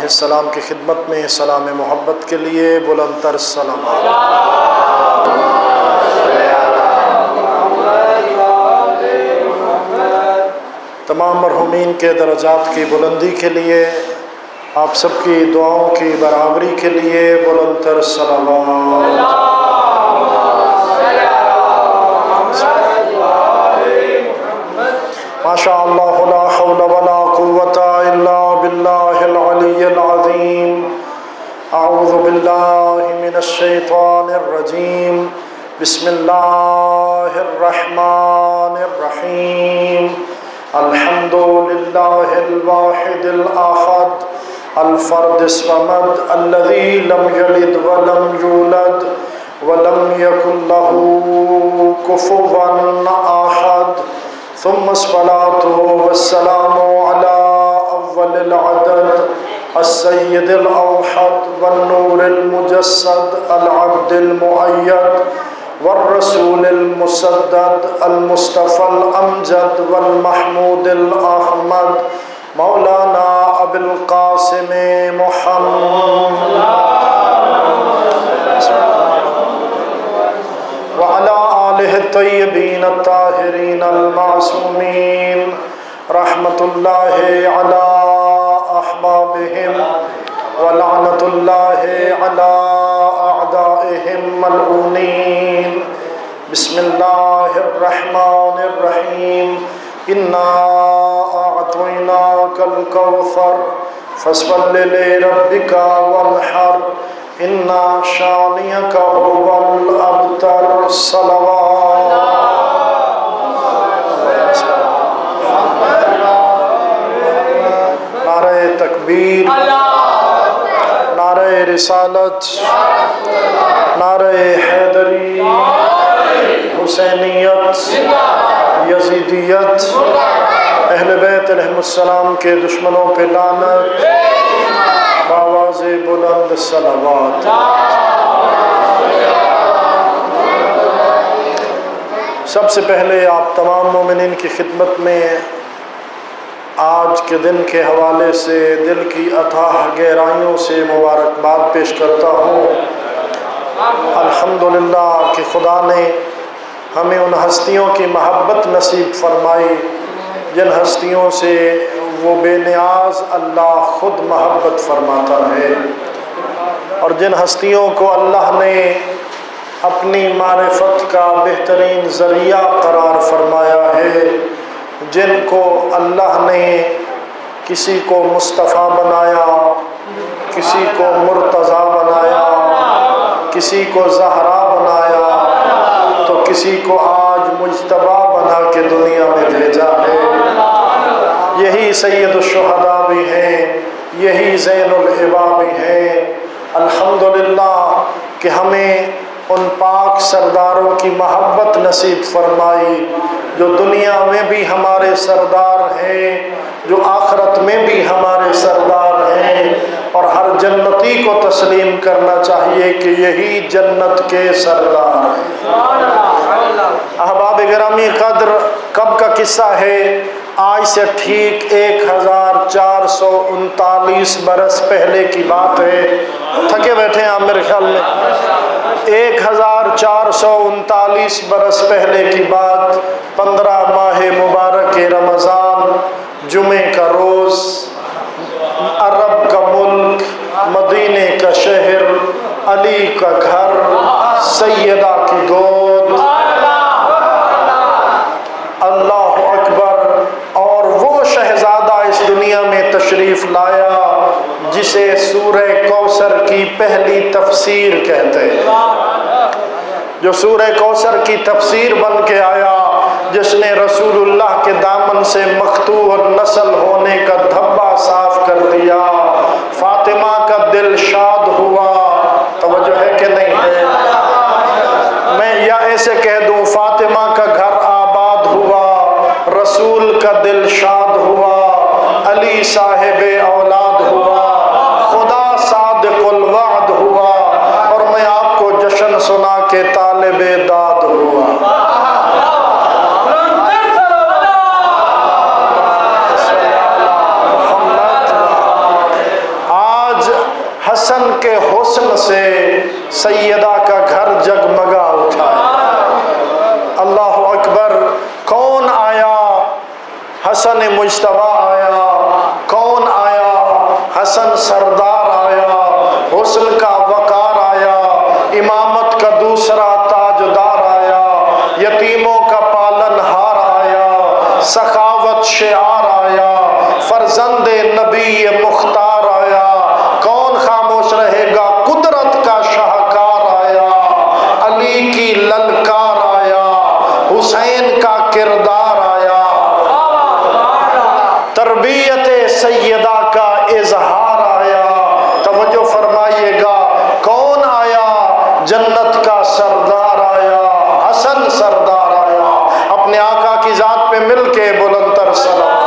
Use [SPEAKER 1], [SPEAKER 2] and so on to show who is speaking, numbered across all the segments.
[SPEAKER 1] السلام کی خدمت میں سلام محبت کے لیے بلند تر سلامات۔ تمام مرحومین کے درجات کی بلندی کے لیے، آپ سب کی دعاؤں کی برابری کے لیے بلند تر سلامات۔ ماشاء اللہ لا حول ولا قوة الا باللہ العلی العظیم۔ اعوذ باللہ من الشیطان الرجیم، بسم اللہ الرحمن الرحیم۔ الحمد للہ الواحد الاحد الفرد الصمد الذي لم يلد ولم يولد ولم يكن له كفوا احد، ثم الصلاة والسلام على اول العدد السید الاوحد والنور المجسد العبد المؤید والرسول المسدد المصطفى الامجد والمحمود الاحمد مولانا ابو القاسم محمد وعلى آلہ الطیبین الطاہرین المعصومین رحمت اللہ علی احبابہم ولعنت اللہ علی اعدائہم ملعونین۔ بسم اللہ الرحمن الرحیم۔ انا اعطیناک الکوثر فصل لربک وانحر ان شانئک هو الابتر۔ صلوات۔ نعرہ تکبیر، نعرہ رسالت، نعرہ حیدری، حسینیت، یزیدیت، اہل بیت علیہ السلام کے دشمنوں پہ لعنت، بآواز بلند صلوات۔ سب سے پہلے آپ تمام مومنین کی خدمت میں آج کے دن کے حوالے سے دل کی اتھاہ گہرائیوں سے مبارکباد پیش کرتا ہوں۔ الحمدللہ کہ خدا نے ہمیں ان ہستیوں کی محبت نصیب فرمائی جن ہستیوں سے وہ بے نیاز اللہ خود محبت فرماتا ہے، اور جن ہستیوں کو اللہ نے اپنی معرفت کا بہترین ذریعہ قرار فرمایا ہے، جن کو اللہ نے کسی کو مصطفیٰ بنایا، کسی کو مرتضیٰ بنایا، کسی کو زہرا بنایا، تو کسی کو آج مجتبیٰ بنا کے دنیا میں بھیجا ہے۔ یہی سید الشہداء بھی ہیں، یہی زین العبا بھی ہیں۔ الحمدللہ کہ ہمیں ان پاک سرداروں کی محبت نصیب فرمائی جو دنیا میں بھی ہمارے سردار ہیں، جو آخرت میں بھی ہمارے سردار ہیں، اور ہر جنتی کو تسلیم کرنا چاہیے کہ یہی جنت کے سردار ہیں۔ احباب گرامی قدر، کب کا قصہ ہے؟ آج سے ٹھیک 1439 برس پہلے کی بات ہے۔ تھکے بیٹھے ہیں آپ میرے خیال میں۔ 1439 برس پہلے کی بات، 15 ماہ مبارک رمضان، جمعے کا روز، عرب کا ملک، مدینے کا شہر، علی کا گھر، سیدہ کی گود، اللہ اکبر، اور وہ شہزادہ اس دنیا میں تشریف لایا جسے سورہ کوثر کی پہلی تفسیر کہتے ہیں، جو سورہ کوثر کی تفسیر بن کے آیا، جس نے رسول اللہ کے دامن سے مقطوع النسل ہونے کا دھبا صاف کر دیا۔ فاطمہ کا دل شاد ہوا، توجہ ہے کہ نہیں ہے؟ میں یا ایسے کہہ دوں، فاطمہ کا گھر آباد ہوا، رسول کا دل شاد ہوا، علی صاحب اولاد ہوا، خدا صادق الوعد ہوا، اور میں آپ کو جشن سنا کے طالب داد ہوا۔ حسن کے حسن سے سیدہ کا گھر جگمگا اٹھا۔ اللہ اکبر، کون آیا؟ حسن مجتبیٰ آیا۔ کون آیا؟ حسن سردار آیا، حسن کا وقار آیا، امامت کا دوسرا تاجدار آیا، یتیموں کا پالن ہار آیا، سخاوت شعار آیا، فرزند نبی مختار آیا۔ کون خاموش رہے گا؟ قدرت کا شاہکار آیا، علی کی للکار آیا، حسین کا کردار آیا، تربیت سیدہ کا اظہار آیا۔ توجہ فرمائیے گا، کون آیا؟ جنت کا سردار آیا، حسن سردار آیا۔ اپنے آقا کی ذات پہ مل کے بلند تر سلام۔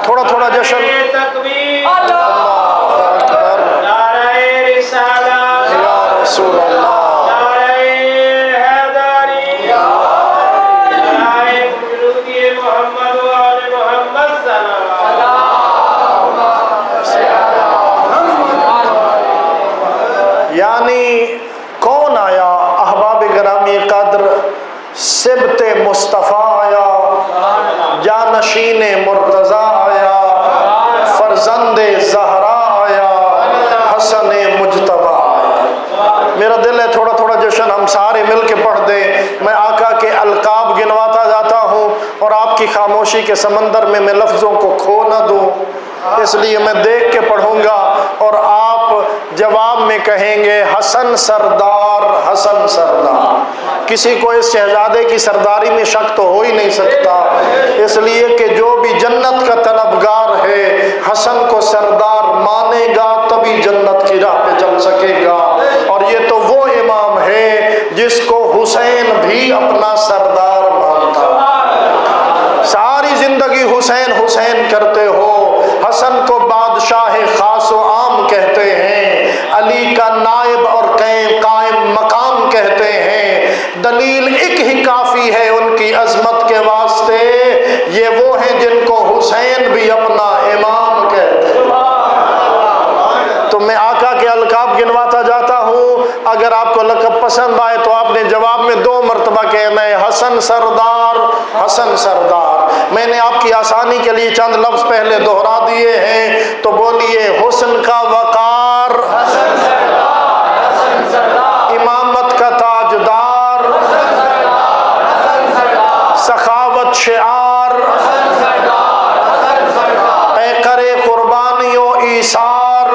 [SPEAKER 1] تھوڑا تھوڑا جشن۔ رسول اللہ یعنی کون آیا؟ احباب گرامی قدر، سبت مصطفیٰ آیا، جانشین مرتضیٰ آیا، فرزند زہرا آیا، حسن مجتبیٰ آیا۔ میرا دل ہے تھوڑا تھوڑا جشن ہم سارے مل کے پڑھ دیں۔ میں آقا کے القاب گنواتا جاتا ہوں اور آپ کی خاموشی کے سمندر میں لفظوں کو کھو نہ دوں، اس لیے میں دیکھ کے پڑھوں گا اور آپ جواب میں کہیں گے حسن سردار، حسن سردار۔ کسی کو اس شہزادے کی سرداری میں شک تو ہو ہی نہیں سکتا، اس لیے کہ جو بھی جنت کا طلبگار ہے حسن کو سردار مانے گا تبھی جنت کی راہ پہ چل سکے گا۔ اور یہ تو وہ امام ہے جس کو حسین بھی اپنا سردار مانتا۔ ساری زندگی حسین حسین کرتے ہو، حسن کو بادشاہ خاص و عام کہتے ہیں، علی کا نائب اور قائم مقام کہتے ہیں۔ دلیل ایک ہی کافی ہے ان کی عظمت کے واسطے، یہ وہ ہیں جن کو حسین بھی اپنا امام کہتے ہیں۔ تو میں آقا کے القاب گنواتا جاتا ہوں، اگر آپ کو لقب پسند آئے تو آپ نے جواب میں 2 مرتبہ کہنا ہے حسن سردار، حسن سردار۔ میں نے آپ کی آسانی کے لیے چند لفظ پہلے دہرا دیے ہیں، تو بولیے حسن کا وقار، امامت کا تاجدار، سخاوت شعار، پیکر قربانی و ایثار،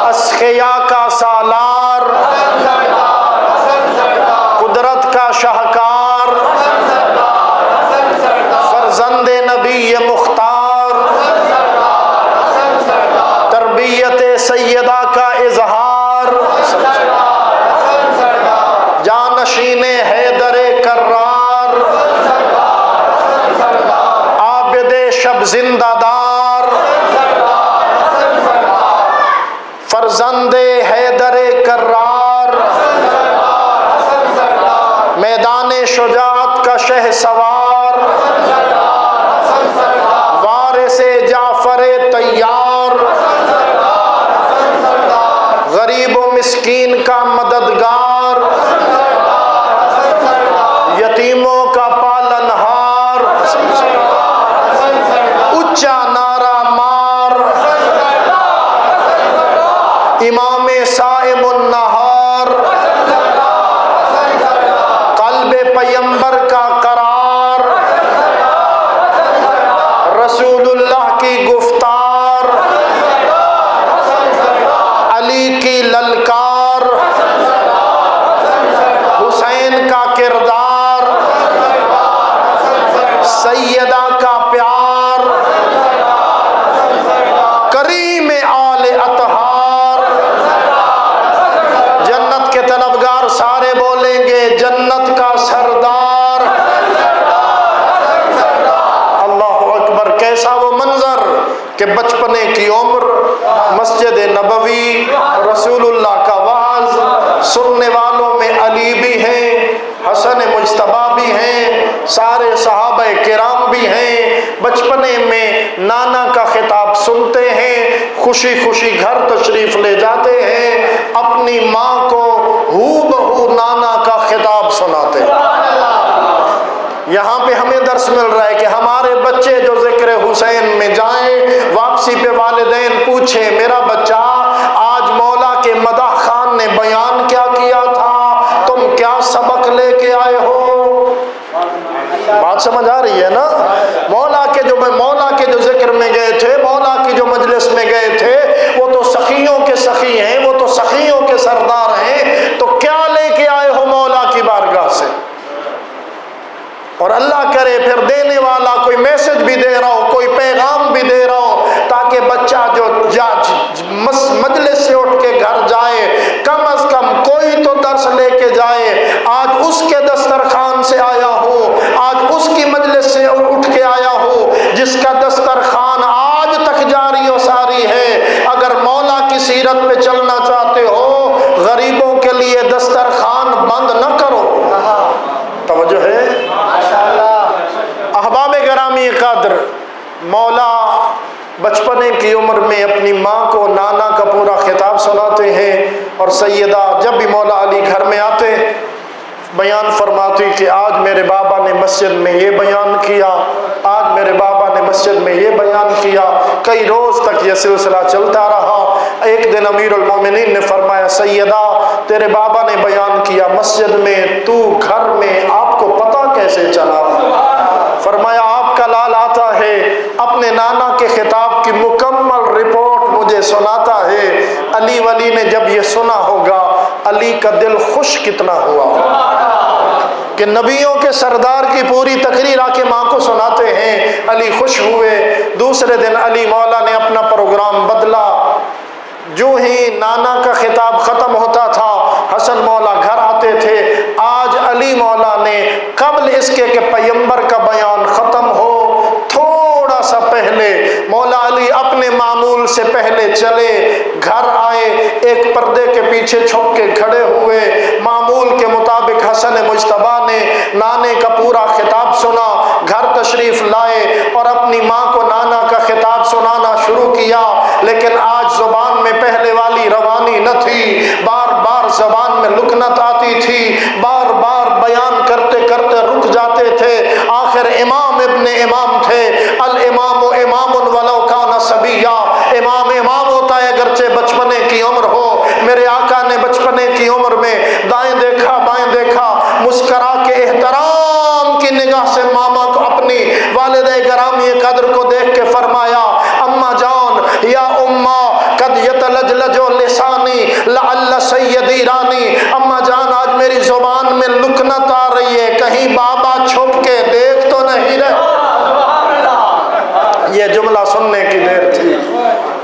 [SPEAKER 1] اسخیا کا سالار، قدرت کا شاہکار، فرزند نبی مختار، تربیت سیدہ کا اظہار، جانشین حیدر کرار، عابد شب زندہ دار، فرزند حیدر کرار، میدان شجاعت کا شہ سوار، وارث جعفر تیار، غریب و مسکین کا مددگار، یتیموں کا پالنہار، اونچا نعرہ مار، امام صائم النہار، قلب پیمبر کا قرار، رسول اللہ کی گفتار، علی کی للکار، حسین کا کردار، سیدہ کا پیار، کریم آل اطہار۔ جنت کے طلبگار سارے بولیں گے جنت کا سردار۔ اللہ اکبر، کیسا وہ منظر کہ بچپنے کی عمر، مسجد نبوی، رسول اللہ کا وعظ، سننے والوں میں علی بھی ہیں، حسن مجتبیٰ بھی ہیں، سارے صحابہ کرام بھی ہیں، بچپنے میں نانا کا خطاب سنتے ہیں، خوشی خوشی گھر تشریف لے جاتے ہیں، اپنی ماں کو ہو بہو نانا کا خطاب سناتے ہیں۔ یہاں پہ ہمیں درس مل رہا ہے کہ ہمارے بچے جو ذکر حسین میں جائیں، واپسی پہ والدین پوچھیں میرا بچہ آج مولا کے مدح خان نے بیان کیا کیا تھا، تم کیا سبق لے کے آئے ہو؟ بات سمجھ آ رہی ہے نا؟ مولا کے جو ذکر میں گئے تھے، مولا کی جو مجلس میں گئے تھے، وہ تو سخیوں کے سخی ہیں، وہ تو سخیوں کے سردار ہیں، تو کیا لے کے آئے ہو مولا کی بارگاہ سے؟ اور اللہ کرے پھر دینے والا کوئی میسج بھی دے رہا ہو، کوئی پیغام بھی دے رہا ہو، تاکہ بچہ جو مجلس سے اٹھ کے گھر جائے کم از کم کوئی تو درس لے کے جائے۔ آج اس کے دسترخوان سے آیا ہو، آج اس کی مجلس سے اٹھ کے آیا ہو جس کا دسترخوان آج تک جاری و ساری ہے۔ اگر مولا کی سیرت پہ چلنا چاہتے ہو، غریبوں کے لیے دسترخوان بند نہ کرو۔ توجہ ہے؟ احباب گرامی قدر، مولا بچپنے کی عمر میں اپنی ماں کو نانا کا پورا خطاب سناتے ہیں، اور سیدہ جب بھی مولا علی گھر میں آتے بیان فرماتی کہ آج میرے بابا نے مسجد میں یہ بیان کیا، آج میرے بابا نے مسجد میں یہ بیان کیا۔ کئی روز تک یہ سلسلہ چلتا رہا۔ ایک دن امیر المومنین نے فرمایا سیدہ تیرے بابا نے بیان کیا مسجد میں، تو گھر میں آپ کو پتہ کیسے چلا؟ فرمایا آپ کا لال آتا ہے، اپنے نانا کے خطاب کی مکمل رپورٹ مجھے سناتا ہے۔ علی ولی نے جب یہ سنا ہوگا، علی کا دل خوش کتنا ہوا کہ نبیوں کے سردار کی پوری تقریر آ کے ماں کو سناتے ہیں۔ علی خوش ہوئے۔ دوسرے دن علی مولا نے اپنا پروگرام بدلا۔ جو ہی نانا کا خطاب ختم ہوتا تھا، حسن مولا گھر آتے تھے۔ آج علی مولا نے قبل اس کے کہ پیمبر کا بیان ختم ہو، تھوڑا سا پہلے مولا علی اپنے معمول سے پہلے چلے، گھر آئے، ایک پردے کے پیچھے چھپ کے کھڑے ہوئے۔ معمول کے مطابق حسن مجتبیٰ نے نانے کا پورا خطاب سنا، گھر تشریف لائے اور اپنی ماں کو نانا کا خطاب سنانا شروع کیا۔ لیکن آج زبان میں پہلے والی روانی نہ تھی، بار بار زبان میں لکنت آتی تھی، بار بار بیان کرتے کرتے رک جاتے تھے۔ آخر امام ابن امام تھے، الامام امام ولو کان صبیا، امام امام ہوتا ہے اگرچہ بچپنے کی عمر ہو۔ میرے آقا نے بچپنے کی عمر میں دائیں دیکھا بائیں دیکھا، مسکرا کے احترام کی نگاہ سے ماما کو اپنی والدہ گرامی قدر کو دیکھ کے فرمایا اما جان یا اما قد یتلجلج لسانی لعل سیدی رانی، اما جان آج میری زبان میں لکنت آ رہی ہے، کہیں بابا چھپ کے دیکھ تو نہیں رہے۔ یہ جملہ سننے کی دیر تھی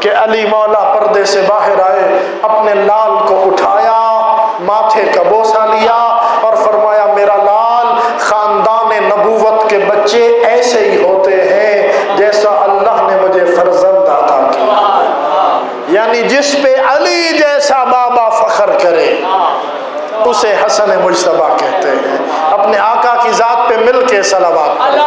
[SPEAKER 1] کہ علی مولا پردے سے باہر آئے، اپنے لال کو اٹھایا، ماتھے کا بوسہ لیا اور فرمایا میرا لال، خاندان نبوت کے بچے ایسے ہی ہوتے ہیں جیسا اللہ نے مجھے فرزند عطا کیا۔ یعنی جس پہ علی جیسا بابا فخر کرے اسے حسن مجتبیٰ کہتے ہیں۔ اپنے آقا کی ذات پہ مل کے صلوات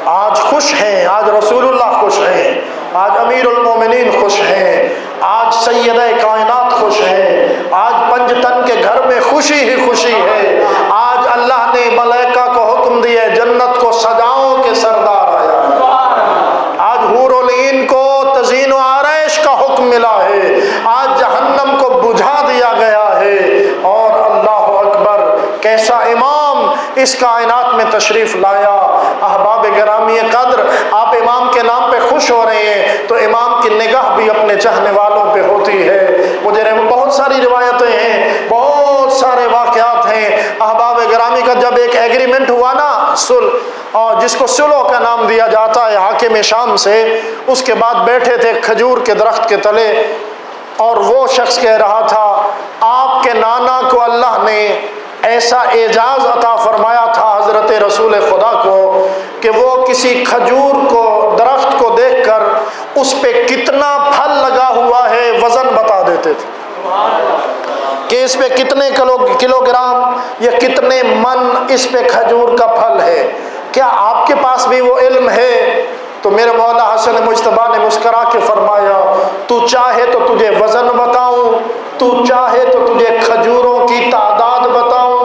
[SPEAKER 1] آج خوش ہیں، آج رسول اللہ خوش ہیں، آج امیر المومنین خوش ہیں، آج سیدہ کائنات خوش ہیں، آج پنجتن کے گھر میں خوشی ہی خوشی ہے۔ آج اللہ نے ملائکہ کو حکم دیا جنت کو سجاؤں کے سردار آیا ہے۔ آج حور العین کو تزیین و آرائش کا حکم ملا ہے، آج جہنم کو بجھا دیا گیا ہے۔ اور اللہ اکبر، کیسا امام اس کائنات میں تشریف لایا۔ احباب گرامی قدر، آپ امام کے نام پہ خوش ہو رہے ہیں تو امام کی نگاہ بھی اپنے چاہنے والوں پہ ہوتی ہے۔ مجھے بہت ساری روایتیں ہیں، بہت سارے واقعات ہیں احباب گرامی کا۔ جب ایک ایگریمنٹ ہوا نا صلح، اور جس کو صلح کا نام دیا جاتا ہے حاکم شام سے، اس کے بعد بیٹھے تھے کھجور کے درخت کے تلے، اور وہ شخص کہہ رہا تھا آپ کے نانا کو اللہ نے ایسا اعجاز عطا فرمایا تھا حضرت رسول خدا کو کہ وہ کسی کھجور کو درخت کو دیکھ کر اس پہ کتنا پھل لگا ہوا ہے وزن بتا دیتے تھے کہ اس پہ کتنے کلو گرام یہ کتنے من اس پہ کھجور کا پھل ہے، کیا آپ کے پاس بھی وہ علم ہے؟ تو میرے مولا حسن مجتبیٰ نے مسکرا کے فرمایا تو چاہے تو تجھے وزن بتاؤں، تو چاہے تو تجھے کھجوروں کی تعداد بتاؤں؟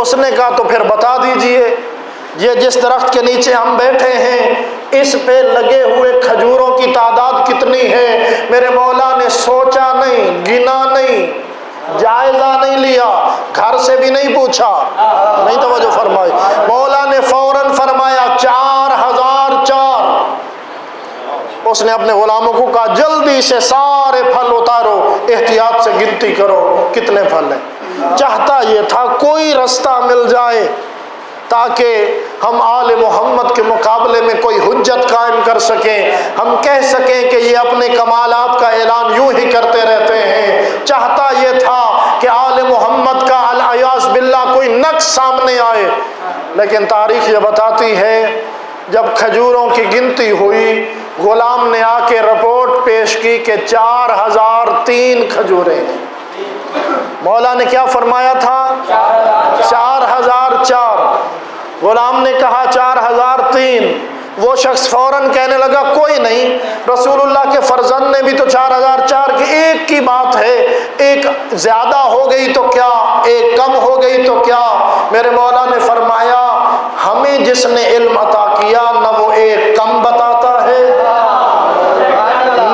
[SPEAKER 1] اس نے کہا تو پھر بتا دیجئے، یہ جس درخت کے نیچے ہم بیٹھے ہیں اس پہ لگے ہوئے کھجوروں کی تعداد کتنی ہے؟ میرے مولا نے سوچا نہیں، گنا نہیں، جائزہ نہیں لیا، گھر سے بھی نہیں پوچھا، نہیں توجہ فرمائی، مولا نے فوراً فرمایا 4004۔ اس نے اپنے غلاموں کو کہا جلدی سے سارے پھل اتارو، احتیاط سے گنتی کرو کتنے پھل ہیں۔ چاہتا یہ تھا کوئی رستہ مل جائے تاکہ ہم آل محمد کے مقابلے میں کوئی حجت قائم کر سکیں، ہم کہہ سکیں کہ یہ اپنے کمالات کا اعلان یوں ہی کرتے رہتے ہیں۔ چاہتا یہ تھا کہ آل محمد کا العیاذ باللہ کوئی نقص سامنے آئے، لیکن تاریخ یہ بتاتی ہے جب کھجوروں کی گنتی ہوئی غلام نے آ کے رپورٹ پیش کی کہ 4003 کھجوریں ہیں۔ مولا نے کیا فرمایا تھا؟ 4004۔ غلام نے کہا 4003۔ وہ شخص فوراً کہنے لگا کوئی نہیں، رسول اللہ کے فرزند نے بھی تو 4004 کی ایک کی بات ہے، ایک زیادہ ہو گئی تو کیا، ایک کم ہو گئی تو کیا؟ میرے مولا نے فرمایا ہمیں جس نے علم عطا کیا نہ وہ ایک کم بتاتا ہے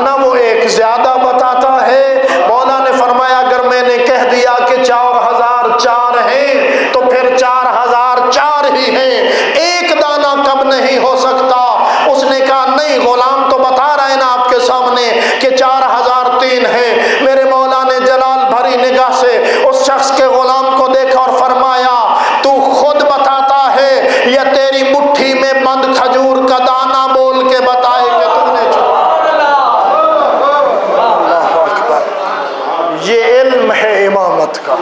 [SPEAKER 1] نہ وہ ایک زیادہ بتاتا ہے۔ مولا نے فرمایا اگر میں نے کہہ دیا کہ 4004 ہیں تو پھر 4004 ہی ہیں، ایک دانہ کم نہیں ہو سکتا۔ اس نے کہا نہیں، غلام تو بتا رہا ہے نا آپ کے سامنے کہ 4003 ہیں۔ میرے مولا نے جلال بھری نگاہ سے اس شخص کے غلام کو دیکھا اور فرمایا تو خود بتاتا ہے یا تیری مٹھی میں بند کھجور کا دانہ بول کے بتائے کہ تم نے چھوڑا؟ اللہ اکبر، یہ علم ہے امامت کا۔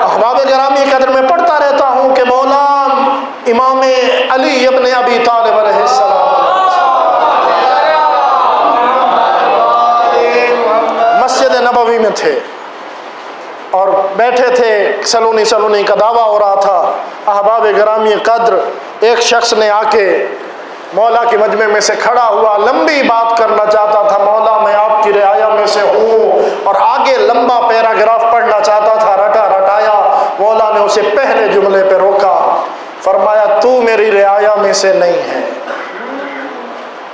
[SPEAKER 1] احباب گرامی قدر میں پڑھتا رہتا ہوں کہ مولا امام علی ابن ابی طالب علیہ السلام مسجد نبوی میں تھے اور بیٹھے تھے، سلونی کا دعویٰ ہو رہا تھا۔ احباب گرامی قدر ایک شخص نے آ کے مولا کی مجمع میں سے کھڑا ہوا، لمبی بات کرنا چاہتا تھا، مولا میں آپ کی رعایا میں سے ہوں، اور آگے لمبا پیراگراف پڑھنا چاہتا تھا، رٹایا۔ مولا نے اسے پہلے جملے پہ روکا، فرمایا تو میری رعایا میں سے نہیں ہے۔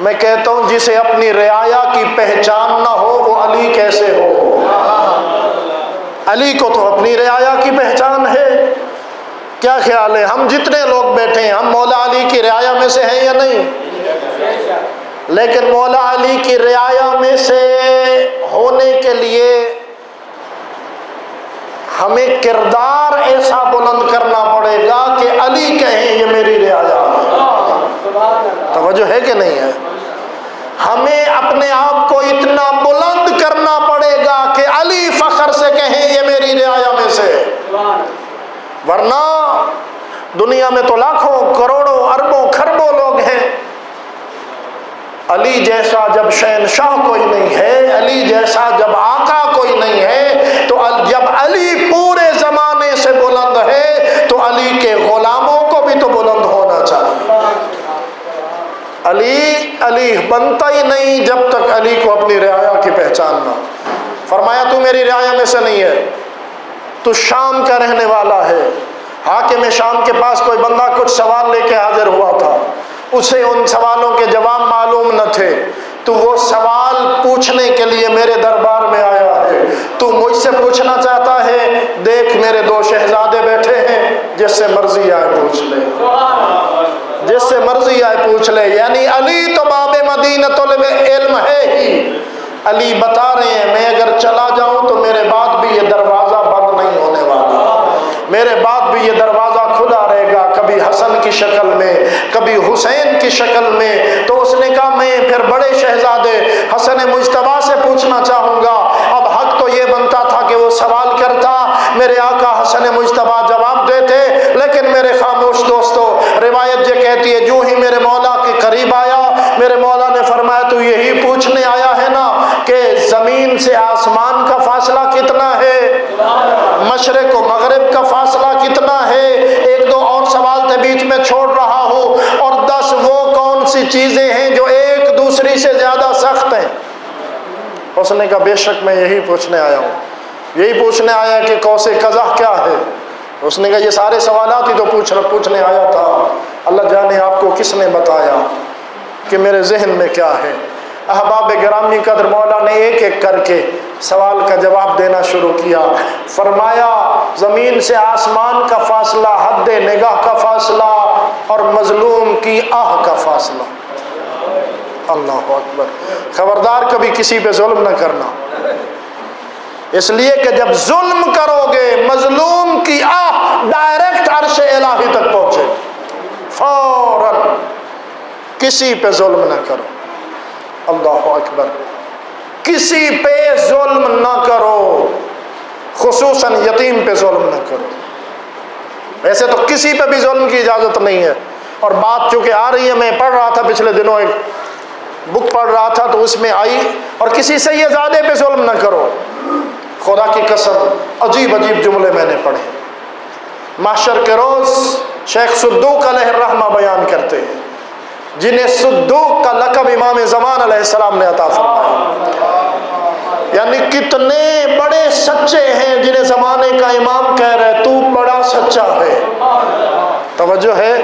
[SPEAKER 1] میں کہتا ہوں جسے اپنی رعایا کی پہچان نہ ہو وہ علی کیسے ہو؟ علی کو تو اپنی رعایا کی پہچان ہے۔ کیا خیال ہے ہم جتنے لوگ بیٹھے ہیں ہم مولا علی کی رعایا میں سے ہیں یا نہیں؟ لیکن مولا علی کی رعایا میں سے ہونے کے لیے ہمیں کردار ایسا بلند کرنا پڑے گا کہ علی کہیں یہ میری رعایا ہے۔ توجہ ہے کہ نہیں ہے؟ ہمیں اپنے آپ کو اتنا بلند کرنا پڑے گا کہ علی فخر سے کہیں یہ میری رعایا میں سے، ورنہ دنیا میں تو لاکھوں کروڑوں اربوں کھربوں لوگ ہیں، علی جیسا جب شہنشاہ کوئی نہیں ہے، علی جیسا جب آقا کوئی نہیں ہے، تو جب علی پورے زمانے سے بلند ہے تو علی کے غلاموں کو بھی تو بلند ہونا چاہیے۔ علی بنتا ہی نہیں جب تک علی کو اپنی رعایا کی پہچان نہ۔ فرمایا تو میری رعایا میں سے نہیں ہے، تو شام کا رہنے والا ہے۔ حاکم شام کے پاس کوئی بندہ کچھ سوال لے کے حاضر ہوا تھا، اسے ان سوالوں کے جواب معلوم نہ تھے، تو وہ سوال پوچھنے کے لیے میرے دربار میں آیا ہے۔ تو مجھ سے پوچھنا چاہتا ہے، دیکھ میرے 2 شہزادے بیٹھے ہیں، جس سے مرضی آئے پوچھ لے، جس سے مرضی آئے پوچھ لے۔ یعنی علی تو باب مدینۃ العلم ہے ہی۔ علی بتا رہے ہیں میں اگر چلا جاؤں تو میرے بعد بھی یہ دروازہ بند نہیں ہونے والا، میرے بعد بھی یہ دروازہ کھلا رہے گا، کبھی حسن کی شکل میں کبھی حسین کی شکل میں۔ تو اس نے کہا میں پھر بڑے شہزادے حسن مجتبیٰ سے پوچھنا چاہوں گا۔ اب حق تو یہ بنتا تھا کہ وہ سوال کرتا، میرے آقا حسن مجتبیٰ جواب دیتے، لیکن میرے خاموش دوستو روایت یہ کہتی ہے جو ہی میرے مولا کے قریب آیا، میرے مولا نے فرمایا تو یہی پوچھنے آیا ہے نا کہ زمین سے آسمان کا فاصلہ کتنا ہے؟ مشرق و مغرب کا فاصلہ کتنا ہے؟ ایک دو اور سوال تھے بیچ میں چھوڑ رہا ہوں، اور 10 وہ کون سی چیزیں ہیں جو ایک دوسری سے زیادہ سخت ہیں؟ اس نے کہا بے شک میں یہی پوچھنے آیا ہوں، یہی پوچھنے آیا کہ قوس قزح کیا ہے۔ اس نے کہا یہ سارے سوالات ہی تو پوچھنے آیا تھا، اللہ جانے آپ کو کس نے بتایا کہ میرے ذہن میں کیا ہے۔ احباب گرامی قدر، مولا نے ایک ایک کر کے سوال کا جواب دینا شروع کیا۔ فرمایا زمین سے آسمان کا فاصلہ، حد نگاہ کا فاصلہ، اور مظلوم کی آہ کا فاصلہ۔ اللہ اکبر! خبردار کبھی کسی پہ ظلم نہ کرنا، اس لیے کہ جب ظلم کرو گے مظلوم کی آہ ڈائریکٹ عرش الہی تک پہنچے۔ فوراً کسی پہ ظلم نہ کرو۔ اللہ اکبر! کسی پہ ظلم نہ کرو، خصوصاً یتیم پہ ظلم نہ کرو۔ ویسے تو کسی پہ بھی ظلم کی اجازت نہیں ہے، اور بات چونکہ آ رہی ہے، میں پڑھ رہا تھا پچھلے دنوں ایک بک پڑھ رہا تھا تو اس میں آئی، اور کسی سیدزادے پہ ظلم نہ کرو۔ خدا کی قسم عجیب عجیب جملے میں نے پڑھے۔ محشر کے روز شیخ صدوق علیہ الرحمہ بیان کرتے ہیں، جنہیں صدوق کا لقب امام زمان علیہ السلام نے عطا فرمایا، یعنی کتنے بڑے سچے ہیں جنہیں زمانے کا امام کہہ رہے تو بڑا سچا ہے۔ توجہ ہے؟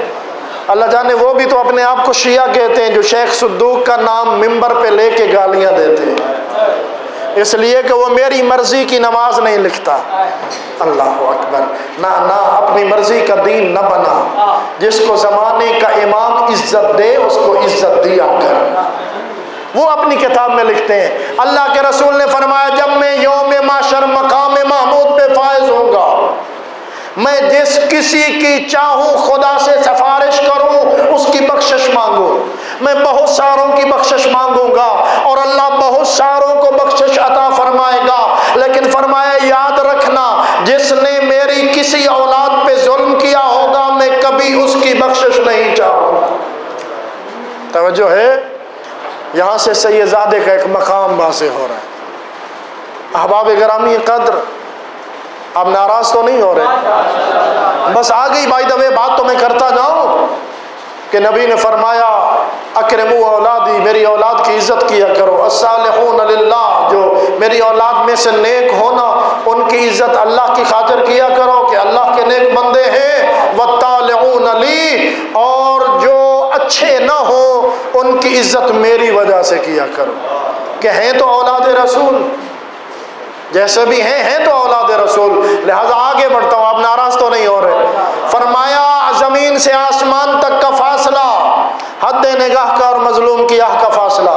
[SPEAKER 1] اللہ جانے وہ بھی تو اپنے آپ کو شیعہ کہتے ہیں جو شیخ صدوق کا نام ممبر پہ لے کے گالیاں دیتے ہیں، اس لیے کہ وہ میری مرضی کی نماز نہیں لکھتا۔ اللہ اکبر! نہ اپنی مرضی کا دین نہ بنا، جس کو زمانے کا امام عزت دے اس کو عزت دیا کر، وہ اپنی کتاب میں لکھتے ہیں۔ اللہ کے رسول نے فرمایا جب میں یوم محشر مقام محمود پہ فائز ہوں گا، میں جس کسی کی چاہوں خدا سے سفارش کروں اس کی بخشش مانگوں، میں بہت ساروں کی بخشش مانگوں گا اور اللہ بہت ساروں کو بخشش عطا فرمائے گا، لیکن فرمایا یاد رکھنا جس نے میری کسی اولاد پہ ظلم کیا ہوگا میں کبھی اس کی بخشش نہیں چاہوں گا۔ توجہ ہے؟ یہاں سے سیدزادے کا ایک مقام واضح ہو رہا ہے۔ احباب گرامی قدر، آپ ناراض تو نہیں ہو رہے؟ بس آ گئی بائی دا وے بات تو میں کرتا جاؤں کہ نبی نے فرمایا اکرموا اولادی، میری اولاد کی عزت کیا کرو، الصالحون للہ، جو میری اولاد میں سے نیک ہونا ان کی عزت اللہ کی خاطر کیا کرو کہ اللہ کے نیک بندے ہیں، والطالعون لی، اور جو اچھے نہ ہوں ان کی عزت میری وجہ سے کیا کرو، کہ ہیں تو اولاد رسول، جیسے بھی ہیں تو اولاد رسول۔ لہذا آگے بڑھتا ہوں، آپ ناراض تو نہیں ہو رہے۔ فرمایا زمین سے آسمان تک کا فاصلہ، حد نگاہ کا اور مظلوم کی آہ کا فاصلہ،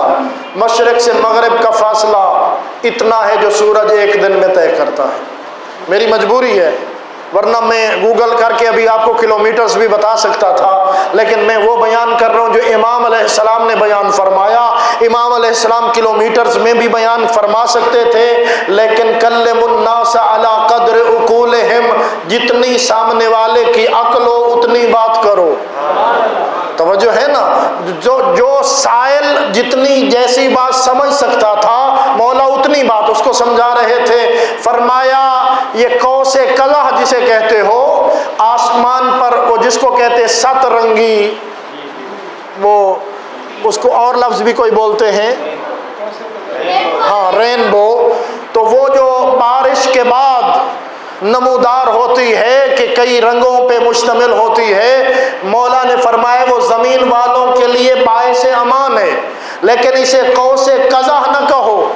[SPEAKER 1] مشرق سے مغرب کا فاصلہ اتنا ہے جو سورج ایک دن میں طے کرتا ہے۔ میری مجبوری ہے، ورنہ میں گوگل کر کے ابھی آپ کو کلومیٹرز بھی بتا سکتا تھا، لیکن میں وہ بیان کر رہا ہوں جو امام علیہ السلام نے بیان فرمایا۔ امام علیہ السلام کلومیٹرز میں بھی بیان فرما سکتے تھے، لیکن کلم الناس علی قدر عقولہم، جتنی سامنے والے کی عقل ہو اتنی بات کرو۔ توجہ ہے نا؟ جو سائل جتنی جیسی بات سمجھ سکتا تھا مولا اتنی بات اس کو سمجھا رہے تھے۔ فرمایا یہ قوس قزح جسے کہتے ہو، آسمان پر وہ جس کو کہتے ست رنگی، وہ اس کو اور لفظ بھی کوئی بولتے ہیں، ہاں رینبو، تو وہ جو بارش کے بعد نمودار ہوتی ہے کہ کئی رنگوں پہ مشتمل ہوتی ہے، مولا نے فرمایا وہ زمین والوں کے لیے باعث امان ہے، لیکن اسے قوس قزح نہ کہو۔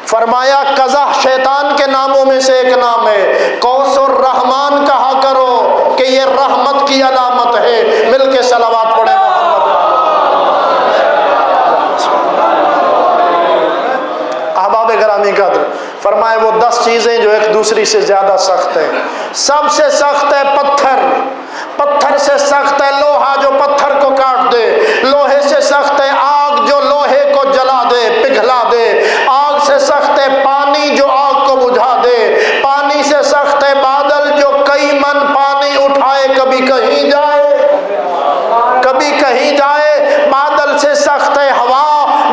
[SPEAKER 1] فرمایا قزح شیطان کے ناموں میں سے ایک نام ہے، قوس الرحمن کہا کرو کہ یہ رحمت کی علامت ہے۔ مل کے صلوات پڑھیں محمد۔ احباب گرامی قدر، فرمائے وہ 10 چیزیں جو ایک دوسری سے زیادہ سخت ہیں۔ سب سے سخت ہے پتھر، پتھر سے سخت ہے لوہا جو پتھر کو کاٹ دے، لوہے سے سخت ہے آگ جو لوہے کو جلا دے پگھلا دے، آگ سے سخت ہے پانی جو آگ کو بجھا دے، پانی سے سخت ہے بادل جو کئی من پانی اٹھائے کبھی کہیں جائے کبھی کہیں جائے، بادل سے سخت ہے ہوا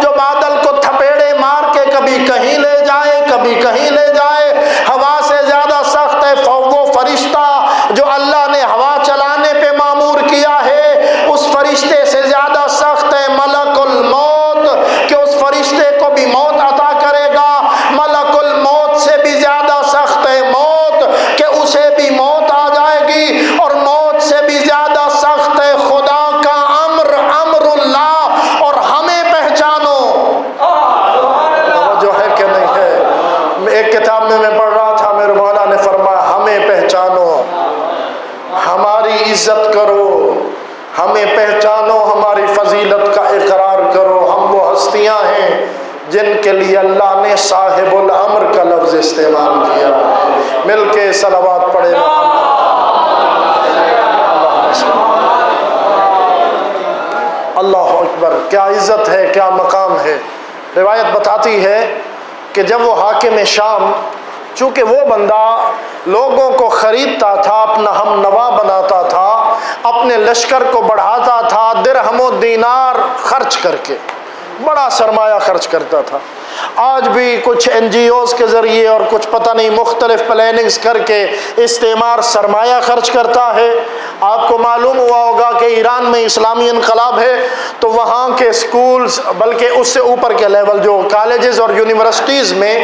[SPEAKER 1] جو بادل کو تھپیڑے مار کے کبھی کہیں لے جائے کبھی کہیں لے جائے، ہوا سے زیادہ سخت ہے فوق جو اللہ نے ہوا چلانے پہ مامور کیا ہے اس فرشتے سے زیادہ سخت ہے ملک الموت کہ اس فرشتے کو بھی موت عطا کرے گا. ملک الموت سے بھی زیادہ سخت ہے موت کہ اسے بھی موت آ جائے گی. اور موت سے بھی زیادہ سخت ہے خدا کا امر، امر اللہ. اور ہمیں پہچانو، جو ہے کہ نہیں ہے. ایک کتاب میں پڑھ رہا تھا، میرے مولا نے فرمایا ہمیں پہچانو، ہماری عزت کرو، ہمیں پہچانو، ہماری فضیلت کا اقرار کرو. ہم وہ ہستیاں ہیں جن کے لیے اللہ نے صاحب الامر کا لفظ استعمال کیا. مل کے صلوات پڑھے. اللہ اکبر، کیا عزت ہے، کیا مقام ہے. روایت بتاتی ہے کہ جب وہ حاکم شام، چونکہ وہ بندہ لوگوں کو خریدتا تھا، اپنا ہم نوا بناتا تھا، اپنے لشکر کو بڑھاتا تھا، درہم و دینار خرچ کر کے بڑا سرمایہ خرچ کرتا تھا. آج بھی کچھ NGOs کے ذریعے اور کچھ پتہ نہیں مختلف پلاننگز کر کے استعمار سرمایہ خرچ کرتا ہے. آپ کو معلوم ہوا ہوگا کہ ایران میں اسلامی انقلاب ہے تو وہاں کے سکولز، بلکہ اس سے اوپر کے لیول جو کالجز اور یونیورسٹیز میں،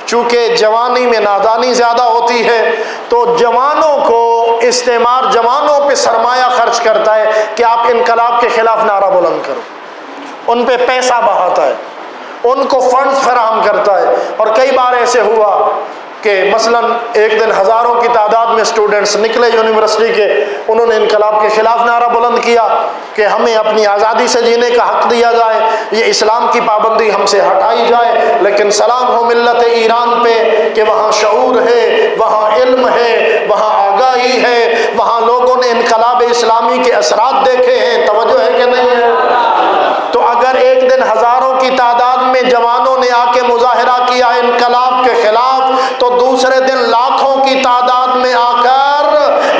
[SPEAKER 1] چونکہ جوانی میں نادانی زیادہ ہوتی ہے تو جوانوں کو استعمار جوانوں پہ سرمایہ خرچ کرتا ہے کہ آپ انقلاب کے خلاف نعرہ بلند کرو. ان پہ پیسہ بہاتا ہے، ان کو فنڈز فراہم کرتا ہے. اور کئی بار ایسے ہوا کہ مثلا ایک دن ہزاروں کی تعداد میں اسٹوڈنٹس نکلے یونیورسٹی کے، انہوں نے انقلاب کے خلاف نعرہ بلند کیا کہ ہمیں اپنی آزادی سے جینے کا حق دیا جائے، یہ اسلام کی پابندی ہم سے ہٹائی جائے. لیکن سلام ہو ملت ایران پہ کہ وہاں شعور ہے، وہاں علم ہے، وہاں آگاہی ہے، وہاں لوگوں نے انقلاب اسلامی کے اثرات دیکھے ہیں. توجہ ہے کہ نہیں ہے؟ تو اگر ایک دن ہزاروں کی تعداد میں جوانوں نے آ کے مظاہرہ کیا انقلاب کے خلاف، تو دوسرے دن لاکھوں کی تعداد میں آ کر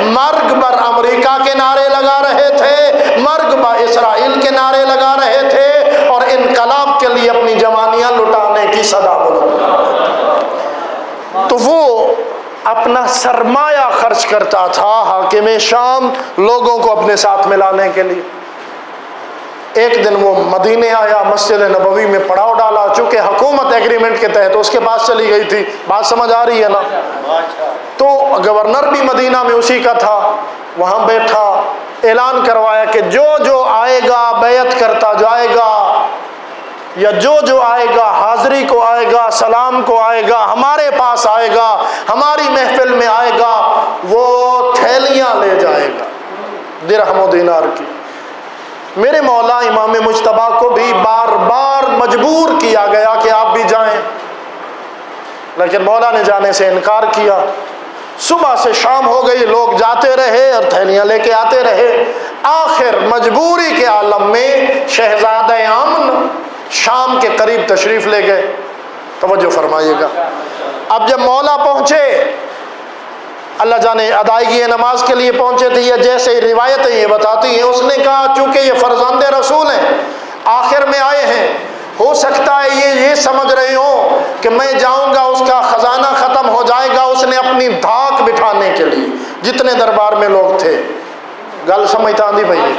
[SPEAKER 1] مرگ بر امریکہ کے نعرے لگا رہے تھے، مرگ بر اسرائیل کے نعرے لگا رہے تھے، اور انقلاب کے لیے اپنی جوانیاں لٹانے کی صدا بلند کر رہے تھے. تو وہ اپنا سرمایہ خرچ کرتا تھا حاکم شام لوگوں کو اپنے ساتھ ملانے کے لیے. ایک دن وہ مدینے آیا، مسجد نبوی میں پڑاؤ ڈالا، چونکہ حکومت ایگریمنٹ کے تحت اس کے پاس چلی گئی تھی. بات سمجھ آ رہی ہے نا؟ تو گورنر بھی مدینہ میں اسی کا تھا، وہاں بیٹھا، اعلان کروایا کہ جو جو آئے گا بیعت کرتا جائے گا، یا جو جو آئے گا حاضری کو آئے گا، سلام کو آئے گا، ہمارے پاس آئے گا، ہماری محفل میں آئے گا، وہ تھیلیاں لے جائے گا درہم و دینار کی. میرے مولا امام مجتبیٰ کو بھی بار بار مجبور کیا گیا کہ آپ بھی جائیں، لیکن مولا نے جانے سے انکار کیا. صبح سے شام ہو گئی، لوگ جاتے رہے اور تھیلیاں لے کے آتے رہے. آخر مجبوری کے عالم میں شہزادہ امن شام کے قریب تشریف لے گئے. توجہ فرمائیے گا. اب جب مولا پہنچے، اللہ جانے ادائیگی نماز کے لیے پہنچے تھے، یا جیسے روایتیں یہ بتاتی ہیں، اس نے کہا چونکہ یہ فرزند رسول ہیں، آخر میں آئے ہیں، ہو سکتا ہے یہ سمجھ رہے ہوں کہ میں جاؤں گا اس کا خزانہ ختم ہو جائے گا. اس نے اپنی دھاک بٹھانے کے لیے جتنے دربار میں لوگ تھے، گل سمجھتا نہیں بھائی،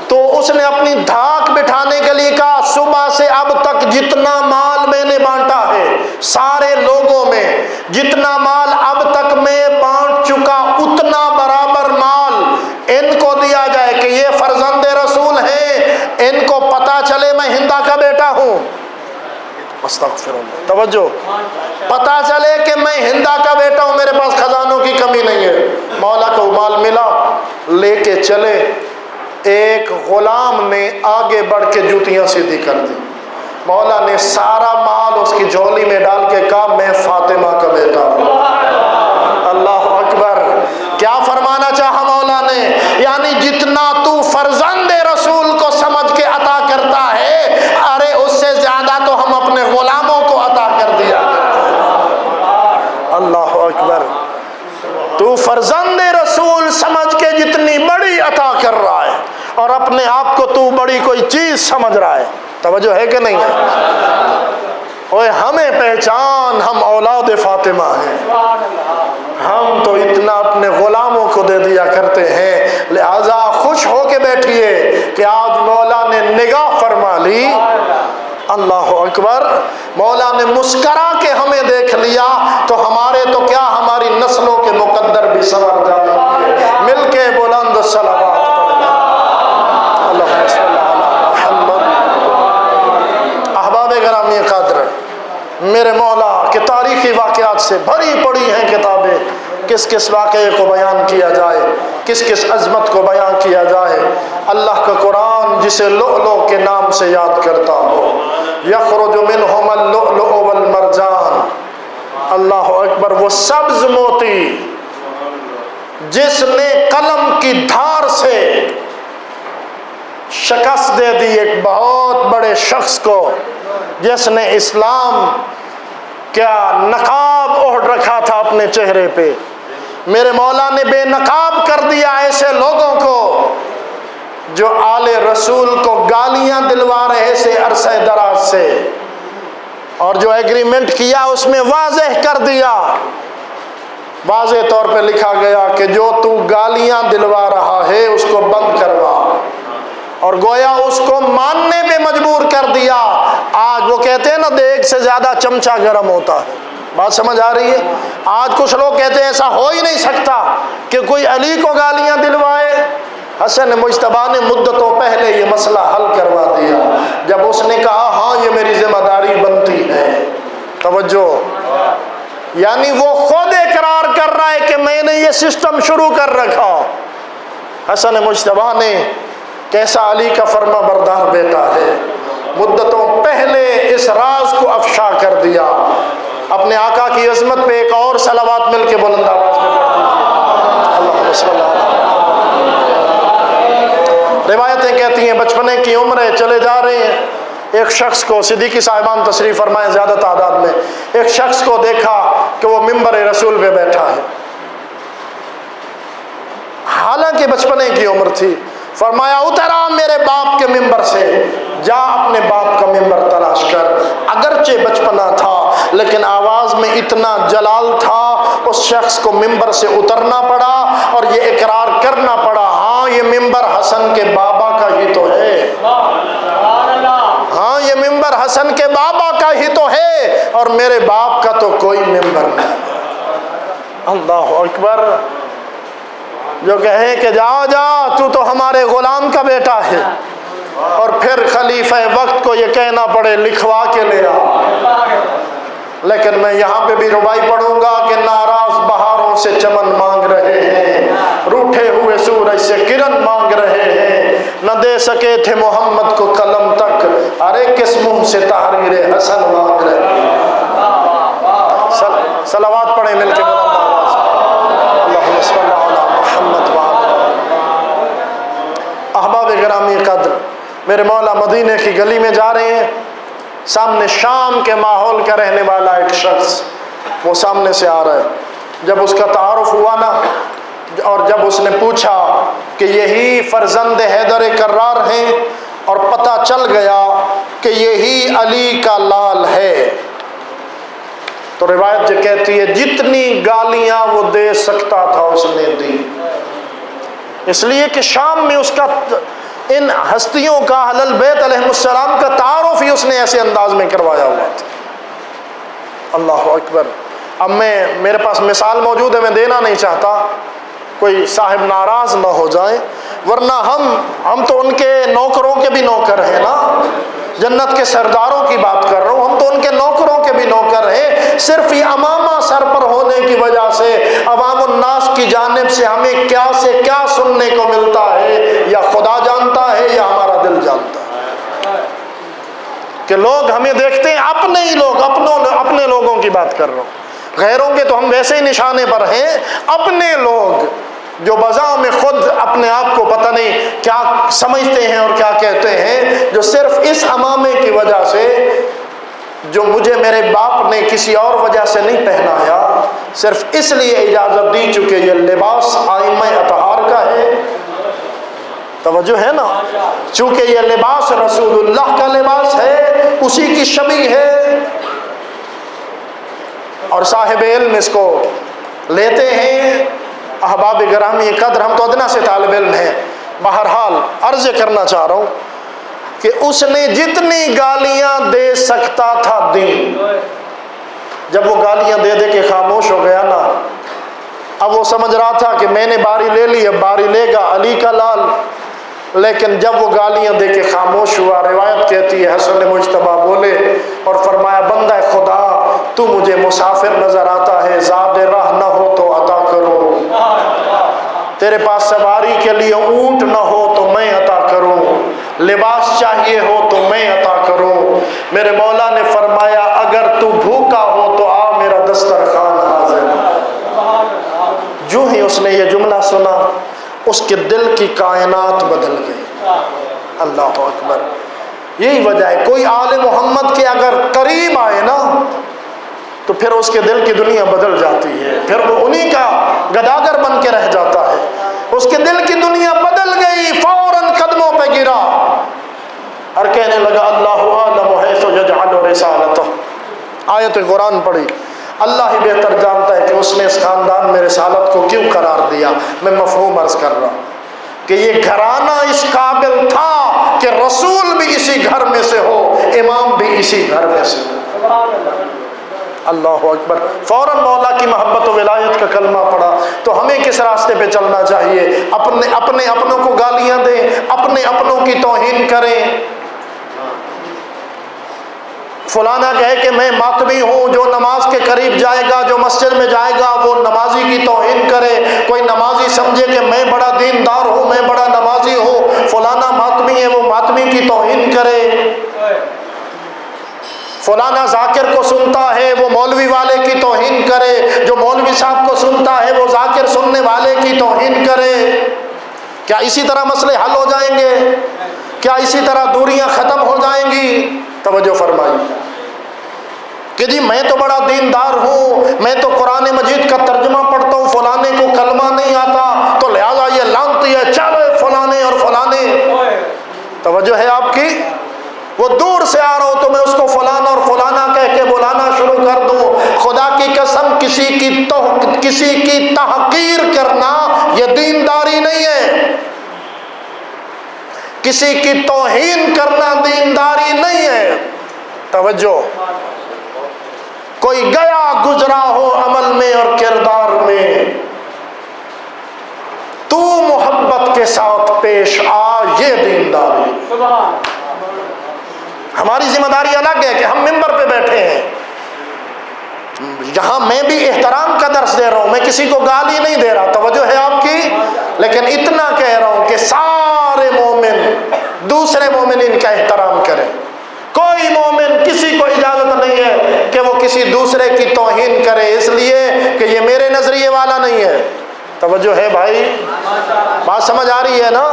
[SPEAKER 1] تو اس نے اپنی دھاک بٹھانے کے لیے کہا صبح سے اب تک جتنا مال میں نے بانٹا ہے، سارے لوگوں میں جتنا مال اب تک میں بانٹ چکا، اتنا برابر مال ان کو دیا جائے کہ یہ فرزند رسول ہیں، ان کو پتا چلے میں ہندا کا بیٹا ہوں. استغفر اللہ. توجہ، پتا چلے کہ میں ہندا کا بیٹا ہوں، میرے پاس خزانوں کی کمی نہیں ہے. مولا کو مال ملا، لے کے چلے. ایک غلام نے آگے بڑھ کے جوتیاں سیدھی کر دی. مولا نے سارا مال اس کی جھولی میں ڈال کے کہا میں فاطمہ کا بیٹا ہوں. اللہ اکبر. کیا فرمانا چاہا مولا نے؟ یعنی جتنا تو فرزند رسول کو سمجھ کے عطا کرتا ہے، ارے اس سے زیادہ تو ہم اپنے غلاموں کو عطا کر دیا. اللہ اکبر. تو فرزند رسول سمجھ کے جتنی بڑی عطا کر رہا ہے، اور اپنے آپ کو تو بڑی کوئی چیز سمجھ رہا ہے. توجہ ہے کہ نہیں ہے؟ اوے ہمیں پہچان، ہم اولاد فاطمہ ہیں. ہم تو اتنا اپنے غلام دے دیا کرتے ہیں، لہذا خوش ہو کے بیٹھیے کہ آج مولا نے نگاہ فرما لی۔ اللہ اکبر، مولا نے مسکرا کے ہمیں دیکھ لیا تو ہمارے تو کیا، ہماری نسلوں کے مقدر بھی سنور جائیں گے۔ مل کے بلند صلوات پڑھیں، اللہم صلی علی محمد۔ احباب گرامی قدر، میرے مولا کے تاریخی واقعات سے بھری پڑی ہیں کتابیں، کس کس واقعے کو بیان کیا جائے، کس کس عظمت کو بیان کیا جائے۔ اللہ کا قرآن جسے لؤلؤ کے نام سے یاد کرتا ہو، یخرج منہم اللؤلؤ والمرجان، اللہ اکبر، وہ سبز موتی جس نے قلم کی دھار سے شکست دے دی ایک بہت بڑے شخص کو، جس نے اسلام کیا نقاب اوڑھ رکھا تھا اپنے چہرے پہ، میرے مولا نے بے نقاب کر دیا ایسے لوگوں کو جو آل رسول کو گالیاں دلوا رہے تھے عرصہ دراز سے، اور جو ایگریمنٹ کیا اس میں واضح کر دیا، واضح طور پہ لکھا گیا کہ جو تو گالیاں دلوا رہا ہے اس کو بند کروا، اور گویا اس کو ماننے پہ مجبور کر دیا۔ آج وہ کہتے ہیں نا دیگ سے زیادہ چمچہ گرم ہوتا ہے، بات سمجھ آ رہی ہے؟ آج کچھ لوگ کہتے ہیں ایسا ہو ہی نہیں سکتا کہ کوئی علی کو گالیاں دلوائے۔ حسن مجتبیٰ نے مدتوں پہلے یہ مسئلہ حل کروا دیا جب اس نے کہا ہاں یہ میری ذمہ داری بنتی ہے۔ توجہ، یعنی وہ خود اقرار کر رہا ہے کہ میں نے یہ سسٹم شروع کر رکھا۔ حسن مجتبیٰ نے کیسا علی کا فرما بردار بیٹا ہے، مدتوں پہلے اس راز کو افشا کر دیا۔ اپنے آقا کی عظمت پہ ایک اور صلوات مل کے بلند آواز میں پڑھ دیجیے، اللہم صلی اللہ علیہ وسلم۔ روایتیں کہتی ہیں بچپنے کی عمریں چلے جا رہے ہیں، ایک شخص کو، صدیقی صاحبان تشریف فرمائے زیادہ تعداد میں، ایک شخص کو دیکھا کہ وہ ممبر رسول پہ بیٹھا ہے، حالانکہ بچپنے کی عمر تھی۔ فرمایا اترا میرے باپ کے ممبر سے، جا اپنے باپ کا ممبر تلاش کر۔ اگرچہ بچپنا تھا لیکن آواز میں اتنا جلال تھا، اس شخص کو ممبر سے اترنا پڑا اور یہ اقرار کرنا پڑا ہاں یہ ممبر حسن کے بابا کا ہی تو ہے، ہاں یہ ممبر حسن کے بابا کا ہی تو ہے، اور میرے باپ کا تو کوئی ممبر نہیں۔ اللہ اکبر، جو کہیں کہ جا جا تو تو ہمارے غلام کا بیٹا ہے، اور پھر خلیفہ وقت کو یہ کہنا پڑے لکھوا کے لے آ۔ لیکن میں یہاں پہ بھی ربائی پڑھوں گا کہ ناراض بہاروں سے چمن مانگ رہے ہیں، روٹھے ہوئے سورج سے کرن مانگ رہے ہیں، نہ دے سکے تھے محمد کو قلم تک، ارے کس منہ سے تحریر حسن مانگ رہے ہیں۔ صلوات پڑھیں مل کے بلند آواز، اللہم صلی علی محمد وعلی۔ احباب گرامی قدر، میرے مولا مدینے کی گلی میں جا رہے ہیں، سامنے شام کے ماحول کا رہنے والا ایک شخص وہ سامنے سے آ رہا ہے۔ جب اس کا تعارف ہوا نا، اور جب اس نے پوچھا کہ یہی فرزند حیدر کرار ہیں، اور پتہ چل گیا کہ یہی علی کا لال ہے، تو روایت جو کہتی ہے جتنی گالیاں وہ دے سکتا تھا اس نے دی، اس لیے کہ شام میں اس کا ان ہستیوں کا اہل البیت علیہ السلام کا تعارف ہی اس نے ایسے انداز میں کروایا ہوا تھا۔ اللہ اکبر۔ اب میرے پاس مثال موجود ہے، میں دینا نہیں چاہتا، کوئی صاحب ناراض نہ ہو جائیں، ورنہ ہم تو ان کے نوکروں کے بھی نوکر ہیں نا، جنت کے سرداروں کی بات کر رہا ہوں، ہم تو ان کے نوکروں کے بھی نوکر ہیں۔ صرف یہ امامہ سر پر ہونے کی وجہ سے عوام الناس کی جانب سے ہمیں کیا سے کیا سننے کو ملتا ہے، یا خدا جانتا ہے یا ہمارا دل جانتا ہے، کہ لوگ ہمیں دیکھتے ہیں اپنے ہی لوگ، اپنے لوگوں کی بات کر رہا ہوں، غیروں کے تو ہم ویسے ہی نشانے پر ہیں، اپنے لوگ جو بذا میں خود اپنے آپ کو پتہ نہیں کیا سمجھتے ہیں اور کیا کہتے ہیں، جو صرف اس امامے کی وجہ سے، جو مجھے میرے باپ نے کسی اور وجہ سے نہیں پہنایا، صرف اس لیے اجازت دی چکے یہ لباس آئمہ اطہار کا ہے۔ توجہ ہے نا، چونکہ یہ لباس رسول اللہ کا لباس ہے، اسی کی شبیہ ہے، اور صاحب علم اس کو لیتے ہیں احباب گرامی قدر، ہم تو ادنا سے طالب علم ہیں، بہرحال عرض کرنا چاہ رہا ہوں کہ اس نے جتنی گالیاں دے سکتا تھا دیں، جب وہ گالیاں دے دے کے خاموش ہو گیا نا، اب وہ سمجھ رہا تھا کہ میں نے باری لے لی، اب باری لے گا علی کا لال، لیکن جب وہ گالیاں دے کے خاموش ہوا، روایت کہتی ہے حسن مجتبیٰ بولے اور فرمایا بندہ خدا تو مجھے مسافر نظر آتا ہے، زاد راہ نہ ہو تو عطا کرو، تیرے پاس سواری کے لیے اونٹ نہ ہو تو میں عطا کروں، لباس چاہیے ہو تو میں عطا کروں۔ میرے مولا نے فرمایا اگر تو بھوکا ہو تو آ میرا دسترخوان حاضر۔ جو ہی اس نے یہ جملہ سنا اس کے دل کی کائنات بدل گئی۔ اللہ اکبر۔ یہی وجہ ہے کوئی آل محمد کے اگر قریب آئے نا تو پھر اس کے دل کی دنیا بدل جاتی ہے، پھر وہ انہی کا گداگر بن کے رہ جاتا ہے۔ اس کے دل کی دنیا بدل گئی، فوراً قدموں پہ گرا اور کہنے لگا اللہ اعلم حیث یجعل رسالتہ۔ آیت قرآن پڑھی، اللہ ہی بہتر جانتا ہے کہ اس نے اس خاندان میں رسالت کو کیوں قرار دیا۔ میں مفہوم عرض کر رہا ہوں کہ یہ گھرانہ اس قابل تھا کہ رسول بھی اسی گھر میں سے ہو، امام بھی اسی گھر میں سے ہو۔ اللہ اکبر۔ فوراً مولا کی محبت و ولایت کا کلمہ پڑھا۔ تو ہمیں کس راستے پہ چلنا چاہیے؟ اپنے اپنوں کو گالیاں دیں، اپنے اپنوں کی توہین کریں۔ فلانا کہے کہ میں ماتمی ہوں، جو نماز کے قریب جائے گا، جو مسجد میں جائے گا وہ نمازی کی توہین کرے۔ کوئی نمازی سمجھے کہ میں بڑا دیندار ہوں، میں بڑا نمازی ہوں، فلانا ماتمی ہے وہ ماتمی کی توہین کرے۔ فلانا ذاکر کو سنتا ہے وہ مولوی والے کی توہین کرے، جو مولوی صاحب کو سنتا ہے وہ ذاکر سننے والے کی توہین کرے۔ کیا اسی طرح مسئلے حل ہو جائیں گے؟ کیا اسی طرح دوریاں ختم ہو جائیں گی؟ توجہ فرمائیے کہ جی میں تو بڑا دیندار ہوں، میں تو قرآن مجید کا ترجمہ پڑھتا ہوں، فلانے کو کلمہ نہیں آتا تو لہٰذا یہ لعنتی ہے، چلو فلانے اور فلانے۔ توجہ ہے آپ کی؟ وہ دور سے آ رہا ہو تو میں اس کو فلانا اور فلانا کہہ کے بلانا شروع کر دوں۔ خدا کی قسم کسی کی تحقیر کرنا یہ دینداری نہیں ہے، کسی کی توہین کرنا دینداری نہیں ہے۔ توجہ، کوئی گیا گزرا ہو عمل میں اور کردار میں، تو محبت کے ساتھ پیش آ، یہ دینداری۔ ہماری ذمہ داری الگ ہے کہ ہم ممبر پہ بیٹھے ہیں، یہاں میں بھی احترام کا درس دے رہا ہوں، میں کسی کو گالی نہیں دے رہا، توجہ ہے آپ کی، لیکن اتنا کہہ رہا ہوں کہ سارے مومن دوسرے مومنین کا احترام کریں۔ کوئی مومن کسی کو اجازت نہیں ہے کہ وہ کسی دوسرے کی توہین کرے اس لیے کہ یہ میرے نظریے والا نہیں ہے۔ توجہ ہے بھائی؟ بات سمجھ آ رہی ہے نا؟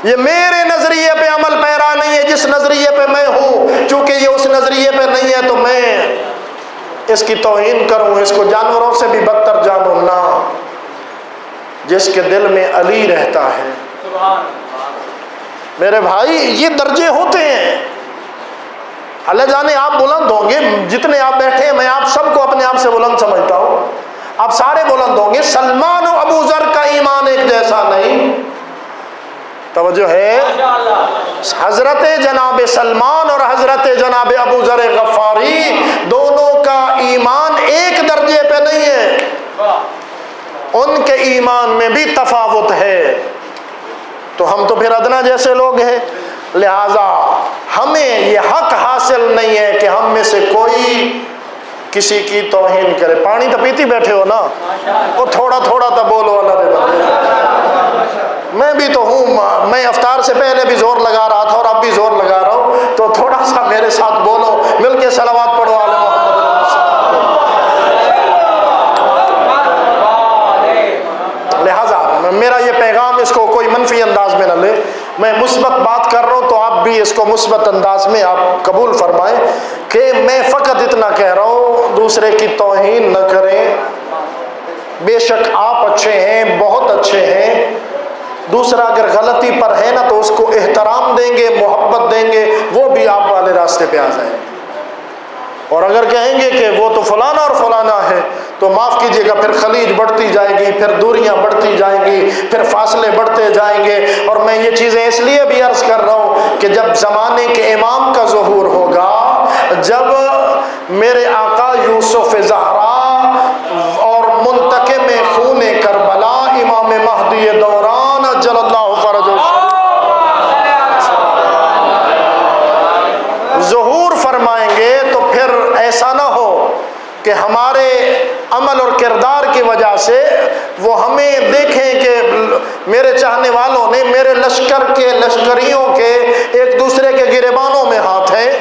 [SPEAKER 1] یہ میرے نظریے پہ عمل پیرا نہیں ہے، جس نظریے پہ میں ہوں، چونکہ یہ اس نظریے پہ نہیں ہے تو میں اس کی توہین کروں، اس کو جانوروں سے بھی بدتر جانوں نہ۔ جس کے دل میں علی رہتا ہے، میرے بھائی یہ درجے ہوتے ہیں۔ اللہ جانے آپ بلند ہوں گے، جتنے آپ بیٹھے ہیں میں آپ سب کو اپنے آپ سے بلند سمجھتا ہوں، آپ سارے بلند ہوں گے۔ سلمان و ابو ذر کا ایمان ایک جیسا نہیں۔ توجہ ہے؟ حضرت جناب سلمان اور حضرت جناب ابو ذر غفاری دونوں کا ایمان ایک درجے پہ نہیں ہے، ان کے ایمان میں بھی تفاوت ہے۔ تو ہم تو پھر ادنا جیسے لوگ ہیں، لہذا ہمیں یہ حق حاصل نہیں ہے کہ ہم میں سے کوئی کسی کی توہین کرے۔ پانی تو پیتی بیٹھے ہو نا، وہ تھوڑا تھوڑا تو بولو اللہ دے بندے۔ میں بھی تو ہوں، میں افطار سے پہلے بھی زور لگا رہا تھا اور اب بھی زور لگا رہا ہوں، تو تھوڑا سا میرے ساتھ بولو، مل کے صلوات پڑھو آل محمد۔ لہذا میرا یہ پیغام اس کو کوئی منفی انداز میں نہ لے، میں مثبت بات کر رہا ہوں تو آپ بھی اس کو مثبت انداز میں آپ قبول فرمائیں کہ میں فقط اتنا کہہ رہا ہوں دوسرے کی توہین نہ کریں۔ بے شک آپ اچھے ہیں، بہت اچھے ہیں، دوسرا اگر غلطی پر ہے نا تو اس کو احترام دیں گے، محبت دیں گے، وہ بھی آپ والے راستے پہ آ جائیں۔ اور اگر کہیں گے کہ وہ تو فلانا اور فلانا ہے تو معاف کیجیے گا، پھر خلیج بڑھتی جائے گی، پھر دوریاں بڑھتی جائیں گی، پھر فاصلے بڑھتے جائیں گے۔ اور میں یہ چیزیں اس لیے بھی عرض کر رہا ہوں کہ جب زمانے کے امام کا ظہور ہوگا، جب میرے آقا یوسف زہرا اور منتقم خون کربلا امام مہدی دوران اجل اللہ فرجہ ظہور فرمائیں گے، تو پھر ایسا نہ ہو کہ ہمارے عمل اور کردار کی وجہ سے وہ ہمیں دیکھیں کہ میرے چاہنے والوں نے میرے لشکر کے لشکریوں کے ایک دوسرے کے گریبانوں میں ہاتھ ہیں،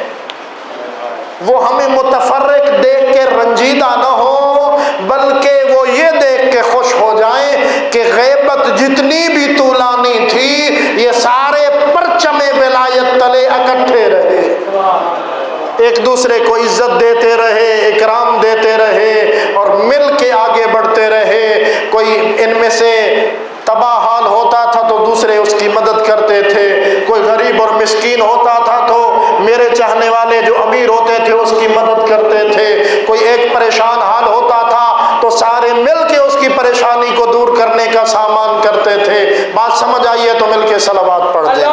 [SPEAKER 1] وہ ہمیں متفرق دیکھ کے رنجیدہ نہ ہو، بلکہ وہ یہ دیکھ کے خوش ہو جائیں کہ غیبت جتنی بھی طولانی تھی یہ سارے پرچم ولایت تلے اکٹھے رہے، ایک دوسرے کو عزت دیتے رہے، اکرام دیتے رہے اور مل کے آگے بڑھتے رہے۔ کوئی ان میں سے تباہ حال ہوتا تھا تو دوسرے اس کی مدد کرتے تھے، کوئی غریب اور مسکین ہوتا تھا تو میرے چاہنے والے جو امیر ہوتے تھے اس کی مدد کرتے تھے، کوئی ایک پریشان حال ہوتا تھا تو سارے مل کے اس کی پریشانی کو دور کرنے کا سامان کرتے تھے۔ بات سمجھ آئیے تو مل کے صلوات پڑھ دیں۔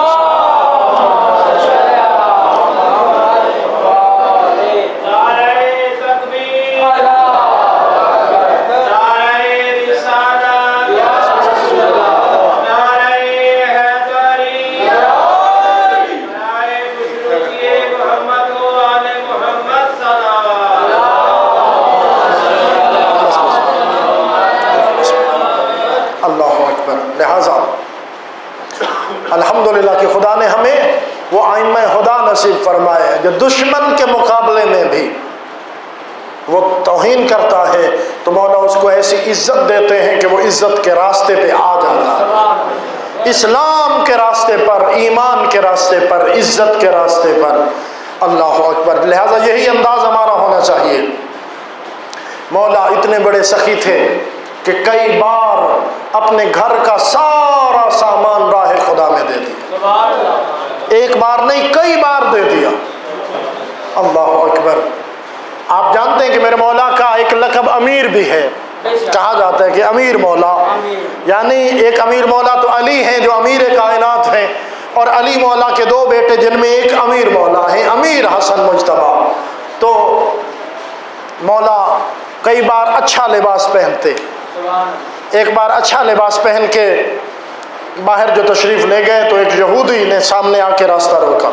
[SPEAKER 1] لہذا الحمدللہ کہ خدا نے ہمیں وہ ائمہ خدا نصیب فرمائے جو دشمن کے مقابلے میں بھی وہ توہین کرتا ہے تو مولا اس کو ایسی عزت دیتے ہیں کہ وہ عزت کے راستے پہ آ جاتا ہے، اسلام کے راستے پر، ایمان کے راستے پر، عزت کے راستے پر۔ اللہ اکبر۔ لہذا یہی انداز ہمارا ہونا چاہیے۔ مولا اتنے بڑے سخی تھے کہ کئی بار اپنے گھر کا سارا سامان راہ خدا میں دے دیا، ایک بار نہیں کئی بار دے دیا۔ اللہ اکبر۔ آپ جانتے ہیں کہ میرے مولا کا ایک لقب امیر بھی ہے، کہا جاتا ہے کہ امیر مولا، یعنی ایک امیر مولا تو علی ہیں جو امیر کائنات ہیں، اور علی مولا کے دو بیٹے جن میں ایک امیر مولا ہیں، امیر حسن مجتبیٰ۔ تو مولا کئی بار اچھا لباس پہنتے، ایک بار اچھا لباس پہن کے باہر جو تشریف لے گئے تو ایک یہودی نے سامنے آ کے راستہ روکا،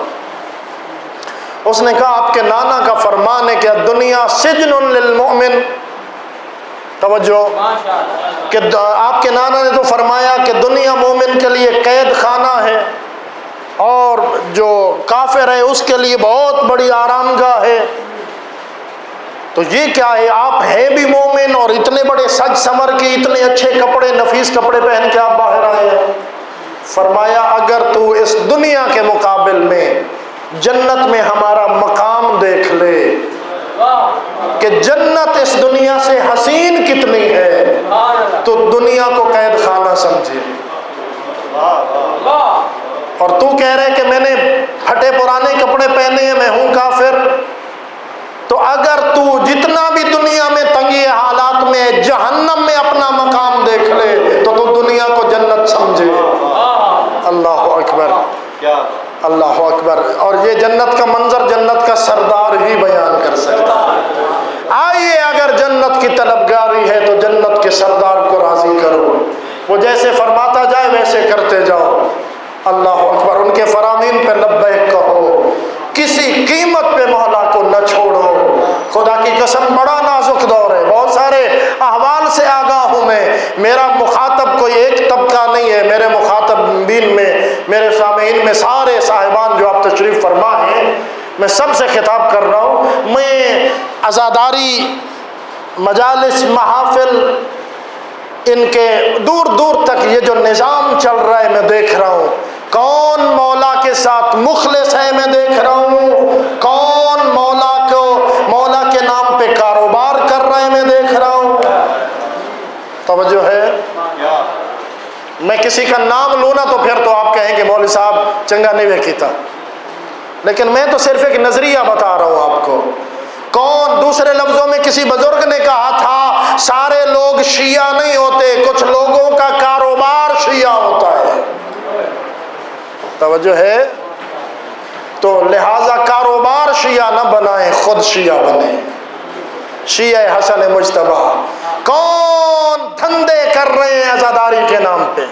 [SPEAKER 1] اس نے کہا آپ کے نانا کا فرمان ہے کہ دنیا سجن للمؤمن، توجہ، کہ آپ کے نانا نے تو فرمایا کہ دنیا مومن کے لیے قید خانہ ہے اور جو کافر ہے اس کے لیے بہت بڑی آرام گاہ ہے، تو یہ کیا ہے، آپ ہیں بھی مومن اور اتنے بڑے سج سمر کے اتنے اچھے کپڑے نفیس کپڑے پہن کے آپ باہر آئے ہیں۔ فرمایا اگر تو اس دنیا کے مقابل میں جنت میں ہمارا مقام دیکھ لے کہ جنت اس دنیا سے حسین کتنی ہے تو دنیا کو قید خانہ سمجھے، اور تو کہہ رہے کہ میں نے پھٹے پرانے کپڑے پہنے ہیں، میں ہوں کافر، تو اگر تو جتنا بھی دنیا میں تنگی حالات میں جہنم میں اپنا مقام دیکھ لے تو دنیا کو جنت سمجھے۔ اللہ اکبر، اللہ اکبر۔ اور یہ جنت کا منظر جنت کا سردار ہی بیان کر سکتا ہے۔ آئیے اگر جنت کی طلبگاری ہے تو جنت کے سردار کو راضی کرو، وہ جیسے فرماتا جائے ویسے کرتے جاؤ۔ اللہ اکبر۔ ان کے فرامین پہ لبیک کہو، کسی قیمت پہ مولا کو نہ چھوڑو۔ خدا کی قسم بڑا نازک دور ہے، بہت سارے احوال سے آگاہ ہوں میں، میرا مخاطب کوئی ایک طبقہ نہیں ہے، میرے مخاطبین میں، میرے سامعین میں سارے صاحبان جو آپ تشریف فرما ہیں، میں سب سے خطاب کر رہا ہوں۔ میں عزاداری مجالس محافل ان کے دور دور تک یہ جو نظام چل رہا ہے میں دیکھ رہا ہوں، کون مولا کے ساتھ مخلص ہے میں دیکھ رہا ہوں، کون مولا کے نام پہ کاروبار کر رہا ہے میں دیکھ رہا ہوں۔ توجہ ہے؟ میں کسی کا نام لوں نا تو پھر تو آپ کہیں کہ مولوی صاحب چنگا نہیں کیتا، لیکن میں تو صرف ایک نظریہ بتا رہا ہوں آپ کو۔ کون؟ دوسرے لفظوں میں کسی بزرگ نے کہا تھا سارے لوگ شیعہ نہیں ہوتے، کچھ لوگوں کا کاروبار شیعہ ہوتا ہے۔ توجہ ہے؟ تو لہذا کاروبار شیعہ نہ بنائیں، خود شیعہ بنیں، شیعہ حسن مجتبی۔ کون دھندے کر رہے ہیں عزاداری کے نام پہ؟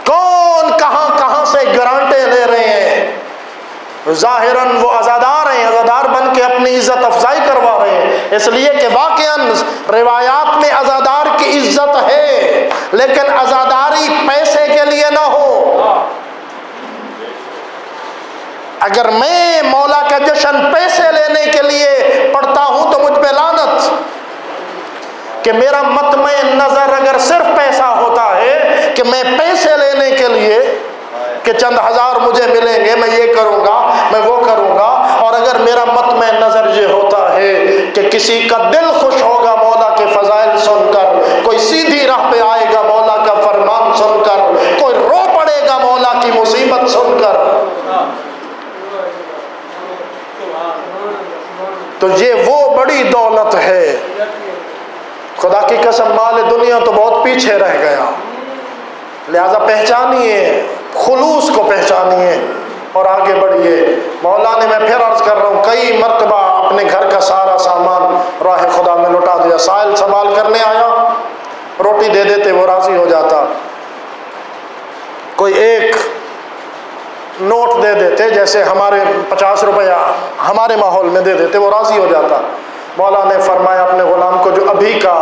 [SPEAKER 1] کون کہاں کہاں سے گرانٹیں لے رہے ہیں؟ ظاہراً وہ عزادار ہیں، عزادار بن کے اپنی عزت افزائی کروا رہے ہیں، اس لیے کہ واقعاً روایات میں عزادار کی عزت ہے، لیکن عزاداری پیسے کے لیے نہ ہو۔ اگر میں مولا کا جشن پیسے لینے کے لیے پڑھتا ہوں تو مجھ پہ لعنت، کہ میرا مطمع نظر اگر صرف پیسہ ہوتا ہے کہ میں پیسے لینے کے لیے کہ چند ہزار مجھے ملیں گے، میں یہ کروں گا، میں وہ کروں گا، اور اگر میرا مطمع نظر یہ ہوتا ہے کہ کسی کا دل خوش ہوگا مولا کے فضائل سن کر، کوئی سیدھی راہ پہ آئے گا مولا کا فرمان سن کر، کوئی رو پڑے گا مولا کی مصیبت سن کر، تو یہ وہ بڑی دولت ہے۔ خدا کی قسم مال دنیا تو بہت پیچھے رہ گیا، لہذا پہچانیے، خلوص کو پہچانیے اور آگے بڑھیے۔ مولا نے، میں پھر عرض کر رہا ہوں، کئی مرتبہ اپنے گھر کا سارا سامان راہ خدا میں لٹا دیا۔ سائل سوال کرنے آیا، روٹی دے دیتے وہ راضی ہو جاتا، کوئی ایک نوٹ دے دیتے، جیسے ہمارے 50 روپیہ ہمارے ماحول میں دے دیتے، وہ راضی ہو جاتا۔ مولا نے فرمایا اپنے غلام کو جو ابھی کا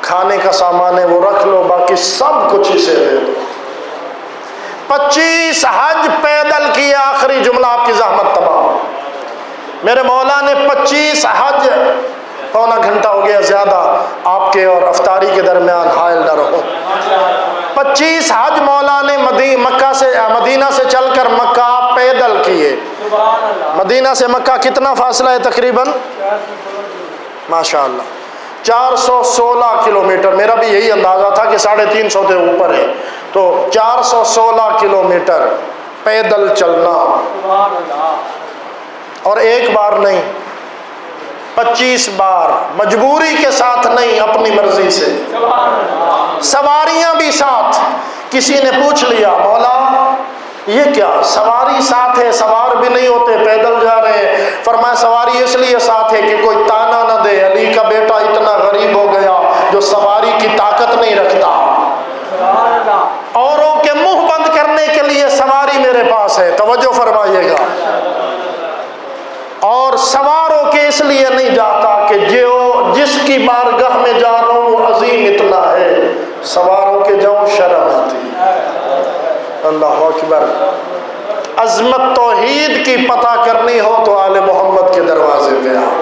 [SPEAKER 1] کھانے کا سامان ہے وہ رکھ لو، باقی سب کچھ اسے دے دو۔ 25 حج پیدل کیے، آخری جملہ آپ کی زحمت تمام۔ میرے مولا نے 25 حج، پونا گھنٹہ ہو گیا زیادہ آپ کے اور افطاری کے درمیان، حائل نہ رہو۔ 25 حج مولا نے مدینہ سے چل کر مکہ پیدل کیے۔ مدینہ سے مکہ کتنا فاصلہ ہے تقریباً؟ ماشاءاللہ 416 کلومیٹر۔ میرا بھی یہی اندازہ تھا کہ 350 سے اوپر ہے، تو 416 کلومیٹر پیدل چلنا، اور ایک بار نہیں 25 بار، مجبوری کے ساتھ نہیں، اپنی مرضی سے، سواریاں بھی ساتھ۔ کسی نے پوچھ لیا مولا یہ کیا سواری ساتھ ہے؟ سوار بھی نہیں ہوتے، پیدل جا رہے ہیں۔ فرمایا سواری اس لیے ساتھ ہے کہ کوئی تانا نہ دے، علی کا بیٹا اتنا غریب ہو گیا جو سواری کی طاقت نہیں رکھتا، اوروں کے منہ بند کرنے کے لیے سواری میرے پاس ہے، توجہ فرمائیے گا۔ اور سواروں کے اس لیے نہیں جاتا کہ جس کی بارگاہ میں جا رہا ہوں وہ عظیم اتنا ہے، سواروں کے جاؤں شرم آتی۔ اللہ اکبر۔ عظمت توحید کی پتہ کرنی ہو تو آل محمد کے دروازے پہ آؤ۔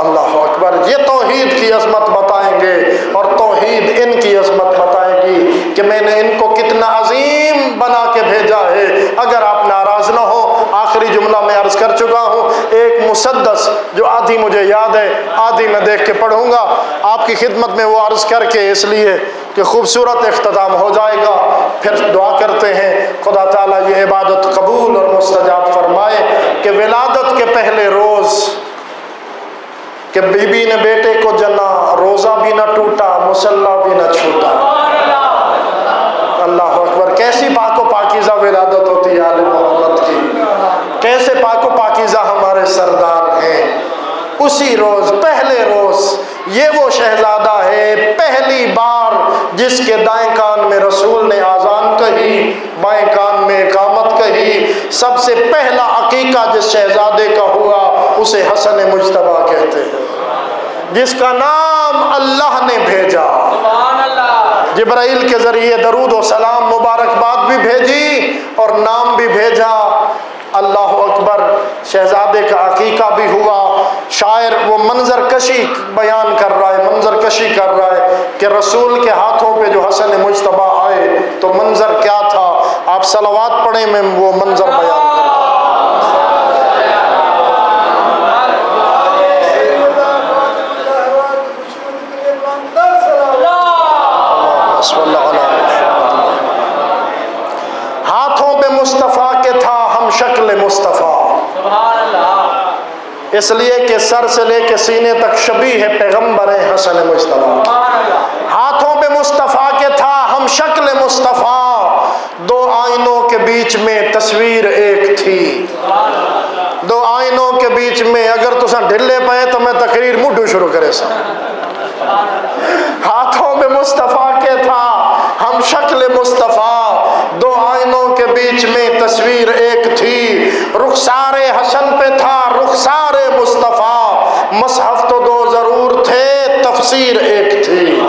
[SPEAKER 1] اللہ اکبر۔ یہ توحید کی عظمت بتائیں گے اور توحید ان کی عظمت بتائے گی کہ میں نے ان کو کتنا عظیم بنا کے بھیجا ہے۔ اگر آپ ناراض نہ ہو، آخری جملہ میں عرض کر چکا ہوں، ایک مسدس جو آدھی مجھے یاد ہے، آدھی میں دیکھ کے پڑھوں گا آپ کی خدمت میں، وہ عرض کر کے اس لیے کہ خوبصورت اختتام ہو جائے گا، پھر دعا کرتے ہیں خدا تعالیٰ یہ عبادت قبول اور مستجاب فرمائے کہ ولادت کے پہلے روز کہ بی بی نے بیٹے کو جنا، روزہ بھی نہ ٹوٹا، مصلی بھی نہ چھوٹا۔ اللہ اکبر۔ کیسی پاک و پاکیزہ ولادت ہوتی ہے آل محمد کی، کیسے پاک و پاکیزہ ہمارے سردار ہیں۔ اسی روز، پہلے روز، یہ وہ شہزادہ ہے پہلی بار جس کے دائیں کان میں رسول نے آذان کہی، بائیں کان میں اقامت کہی۔ سب سے پہلا عقیقہ جس شہزادے کا ہوا اسے حسن مجتبیٰ کہتے ہیں، جس کا نام اللہ نے بھیجا، جبرائیل کے ذریعے درود و سلام مبارکباد بھی بھیجی اور نام بھی بھیجا۔ اللہ اکبر۔ شہزادے کا عقیقہ بھی ہوا۔ شاعر وہ منظر کشی بیان کر رہا ہے، منظر کشی کر رہا ہے کہ رسول کے ہاتھوں پہ جو حسن مجتبیٰ آئے تو منظر کیا تھا۔ آپ صلوات پڑھیں، میں وہ منظر بیان کر رہا ہوں۔ ہاتھوں پہ مصطفیٰ کے تھا ہم شکل مصطفیٰ، اس لیے کہ سر سے لے کے سینے تک شبیہ ہے پیغمبر حسن مجتبی، ہاتھوں پہ مصطفیٰ کے تھا ہم شکل مصطفیٰ، دو آئینوں کے بیچ میں تصویر ایک تھی، دو آئینوں کے بیچ میں اگر تساں ڈھلے پئے تو میں تقریر مڈو شروع کرے سا، ہاتھوں میں مصطفیٰ کے تھا ہم شکل مصطفیٰ، دو آئینوں کے بیچ میں تصویر ایک تھی، رخسار حسن پہ تھا رخسار مصطفیٰ، مصحف تو دو ضرور تھے تفسیر ایک تھی،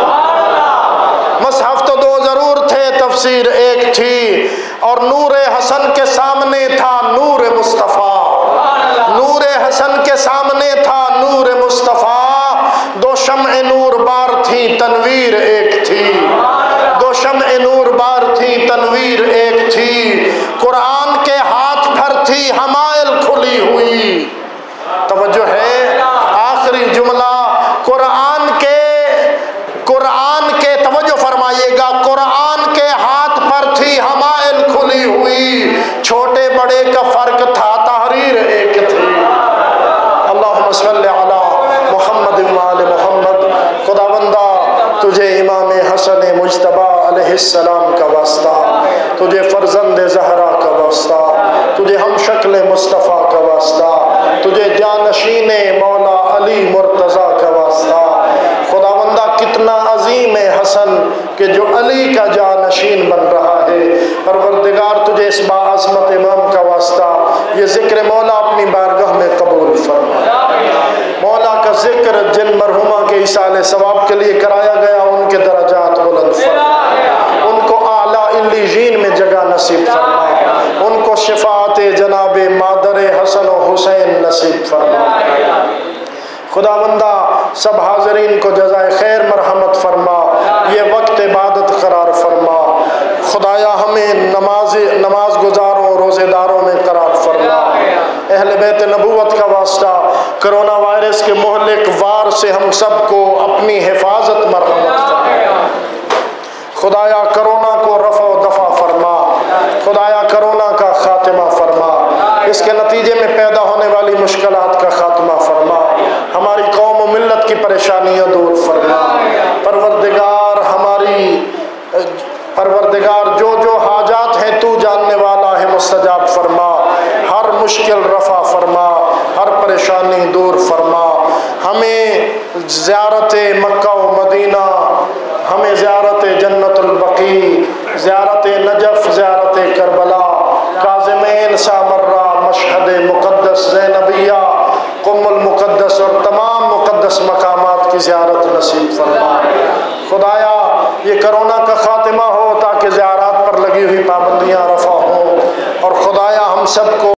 [SPEAKER 1] مصحف تو دو ضرور تھے تفسیر ایک تھی، اور نور حسن کے سامنے تھا نور مصطفیٰ، نور حسن کے سامنے تھا نور مصطفیٰ، دو شمع نور بار تھی تنویر ایک تھی، دو شمع نور بار تھی تنویر ایک تھی، قرآن کے ہاتھ پر تھی حمائل کھلی ہوئی، توجہ ہے آخری جملہ، قرآن کے توجہ فرمائیے گا، قرآن کے ہاتھ پر تھی حمائل کھلی ہوئی، چھوٹے بڑے کا فرق تھا تحریر ایک تھی، اللہم صلی علی محمد وآل محمد، خداوندہ تجھے امام حسن مجتبی علیہ السلام کا واسطہ، تجھے فرزند زہرا کا واسطہ، تجھے ہم شکل مصطفیٰ کا واسطہ، تجھے جانشین مولا علی مرتضیٰ کا واسطہ، خداوندہ کتنا عظیم ہے حسن کہ جو علی کا جانشین بن رہا ہے، پروردگار تجھے اس باعظمت امام کا واسطہ یہ ذکر مولا اپنی بارگاہ میں قبول فرما، مولا کا ذکر جن مرحومہ کے ایصال ثواب کے لیے کرایا گیا ان کے درجات بلند فرما، ان کو اعلیٰ علیین میں جگہ نصیب فرما، ان کو شفاعت جناب مادر حسن و حسین نصیب فرما، خداوندہ سب حاضرین کو جزائے خیر مرحمت فرما، یہ وقت عبادت قرار فرما، خدایا ہمیں نماز گزاروں روزے داروں میں قرار فرما، اہل بیت نبوت کا واسطہ کرونا وائرس کے مہلک وار سے ہم سب کو اپنی حفاظت مرحمت فرما، خدایا کرونا کو رفع و دفع فرما، خدایا کرونا کا خاتمہ فرما، اس کے نتیجے میں پیدا ہونے والی مشکلات کا خاتمہ فرما، ہماری قوم و ملت کی پریشانیاں دور فرما، پروردگار جو حاجات ہیں تو جاننے والا ہے مستجاب فرما، ہر مشکل رفع فرما، ہر پریشانی دور فرما، ہمیں زیارت مکہ و مدینہ، ہمیں زیارت جنت البقیع، زیارت نجف، زیارت کربلا، کاظمین سامرہ، مشہد مقدس زینبیہ، قم المقدس اور تمام مقدس مقامات کی زیارت نصیب فرما، خدایا یہ کرونا کا